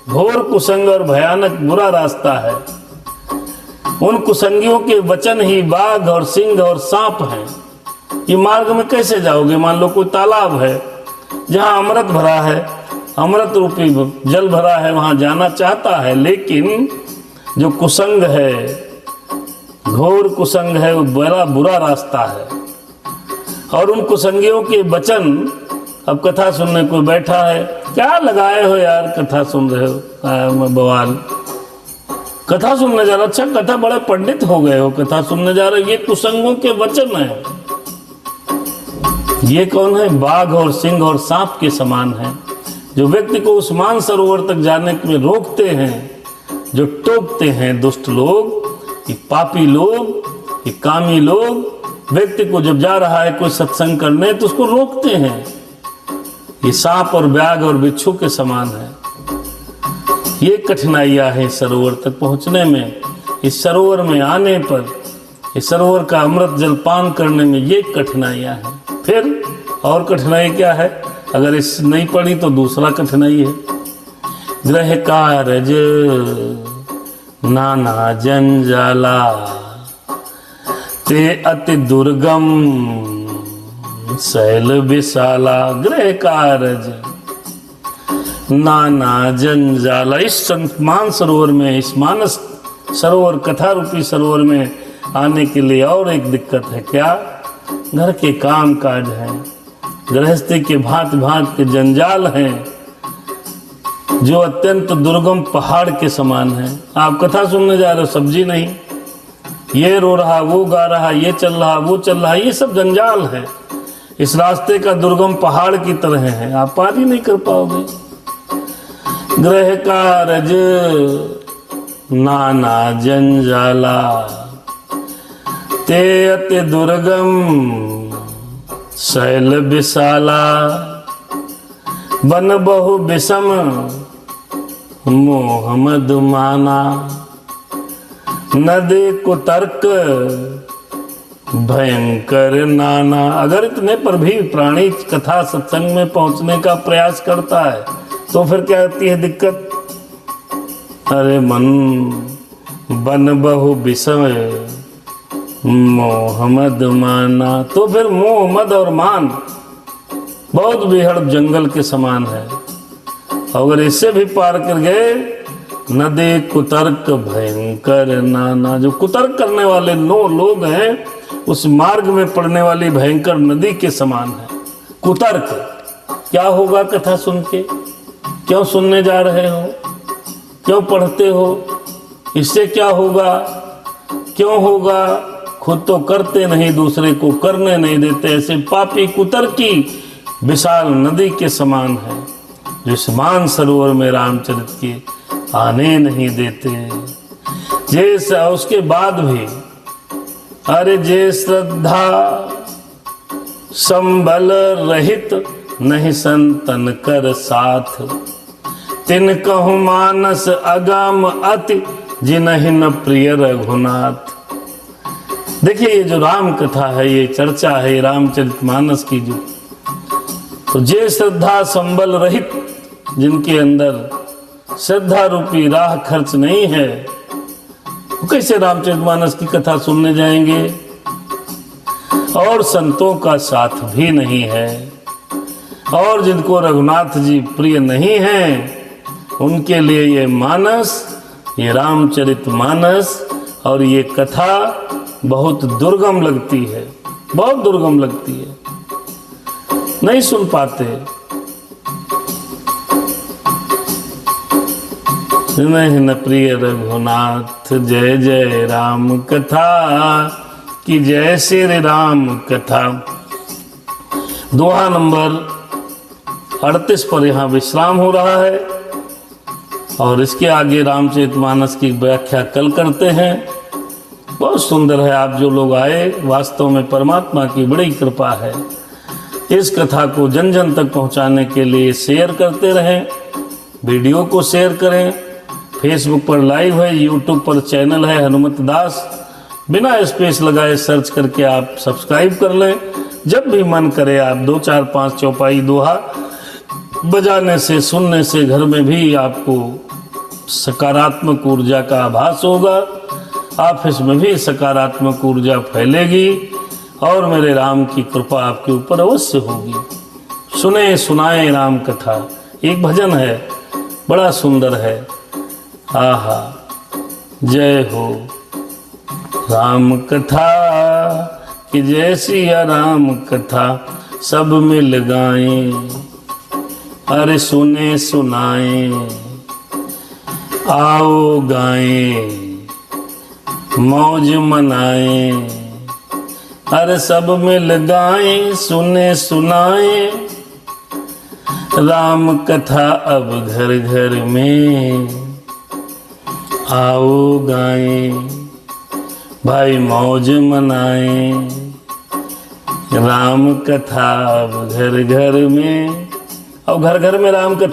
घोर कुसंग और भयानक बुरा रास्ता है। उन कुसंगियों के वचन ही बाघ और सिंह और सांप हैं। ये मार्ग में कैसे जाओगे? मान लो कोई तालाब है जहां अमृत भरा है, अमृत रूपी जल भरा है, वहां जाना चाहता है, लेकिन जो कुसंग है, घोर कुसंग है, वो बड़ा बुरा रास्ता है। और उन कुसंगियों के वचन, अब कथा सुनने कोई बैठा है, क्या लगाए हो यार, कथा सुन रहे हो, बवाल, कथा सुनने जा रहे। अच्छा, कथा बड़े पंडित हो गए हो, कथा सुनने जा रहे। ये कुसंगों के वचन है। ये कौन है? बाघ और सिंह और सांप के समान है, जो व्यक्ति को उस मानसरोवर तक जाने में रोकते हैं, जो टोकते हैं। दुष्ट लोग, ये पापी लोग, ये कामी लोग व्यक्ति को जब जा रहा है कोई सत्संग करने तो उसको रोकते हैं। ये सांप और व्याघ्र और बिच्छू के समान है। ये कठिनाइयां हैं सरोवर तक पहुंचने में। इस सरोवर में आने पर, इस सरोवर का अमृत जल पान करने में ये कठिनाइयां हैं। फिर और कठिनाई क्या है? अगर इस नहीं पड़ी तो दूसरा कठिनाई है, ग्रह कारज नाना जंजाला, ते अति दुर्गम शैल विशाला। गृह कारज नाना जंजाला। इस मानसरोवर में, इस मानस सरोवर, कथा रूपी सरोवर में आने के लिए और एक दिक्कत है। क्या? घर के काम काज हैं, गृहस्थी के भांति भांति के जंजाल हैं, जो अत्यंत दुर्गम पहाड़ के समान है। आप कथा सुनने जा रहे हो, सब्जी नहीं, ये रो रहा, वो गा रहा, ये चल रहा, वो चल रहा, ये सब जंजाल है। इस रास्ते का दुर्गम पहाड़ की तरह है, आप पार ही नहीं कर पाओगे। ग्रह कारज नाना जंजाला, ते अति दुर्गम शैल विशाला। बन बहु विषम मोह मद माना, नदी कुतर्क भयंकर नाना। अगर इतने पर भी प्राणी कथा सत्संग में पहुंचने का प्रयास करता है तो फिर क्या आती है दिक्कत? अरे मन बन बहु विषम मोह मद माना। तो फिर मोह मद और मान बहुत बेहद जंगल के समान है। अगर इससे भी पार कर गए, नदी कुतर्क भयंकर नाना। जो कुतर्क करने वाले 9 लोग हैं, उस मार्ग में पड़ने वाली भयंकर नदी के समान है। कुतर्क क्या होगा? कथा सुन के क्यों सुनने जा रहे हो? क्यों पढ़ते हो? इससे क्या होगा? क्यों होगा? खुद तो करते नहीं, दूसरे को करने नहीं देते। ऐसे पापी कुतर्की विशाल नदी के समान है, जो इस मानसरोवर में रामचरित के आने नहीं देते। जैसे उसके बाद भी, अरे जे श्रद्धा संबल रहित नहीं संतन कर साथ, तिन कहु मानस अगम अति जिनहि न प्रिय रघुनाथ। देखिए ये जो राम कथा है, ये चर्चा है रामचरितमानस की, जो तो जे श्रद्धा संबल रहित, जिनके अंदर श्रद्धा रूपी राह खर्च नहीं है, वो कैसे रामचरितमानस की कथा सुनने जाएंगे। और संतों का साथ भी नहीं है, और जिनको रघुनाथ जी प्रिय नहीं हैं, उनके लिए ये मानस, ये रामचरितमानस और ये कथा बहुत दुर्गम लगती है, बहुत दुर्गम लगती है, नहीं सुन पाते। नहीं न प्रिय रघुनाथ, जय जय राम कथा कि जय श्री राम कथा। दोहा नंबर 38 पर यहाँ विश्राम हो रहा है और इसके आगे रामचरितमानस की व्याख्या कल करते हैं। बहुत सुंदर है। आप जो लोग आए, वास्तव में परमात्मा की बड़ी कृपा है। इस कथा को जन जन तक पहुंचाने के लिए शेयर करते रहें, वीडियो को शेयर करें। फेसबुक पर लाइव है, यूट्यूब पर चैनल है हनुमत दास, बिना स्पेस लगाए सर्च करके आप सब्सक्राइब कर लें। जब भी मन करे आप 2 4 5 चौपाई दोहा बजाने से, सुनने से घर में भी आपको सकारात्मक ऊर्जा का आभास होगा, ऑफिस में भी सकारात्मक ऊर्जा फैलेगी और मेरे राम की कृपा आपके ऊपर अवश्य होगी। सुने सुनाए राम कथा, एक भजन है, बड़ा सुंदर है। आहा, जय हो राम कथा कि जय सिया राम कथा, सब मिल गाएं, अरे सुने सुनाएं, आओ गाएं, मौज मनाएं, अरे सब मिल गाएं, सुने सुनाएं, राम कथा अब घर घर में, आओ गाएं, भाई मौज मनाएं, राम कथा अब घर घर में। और घर घर में राम कथा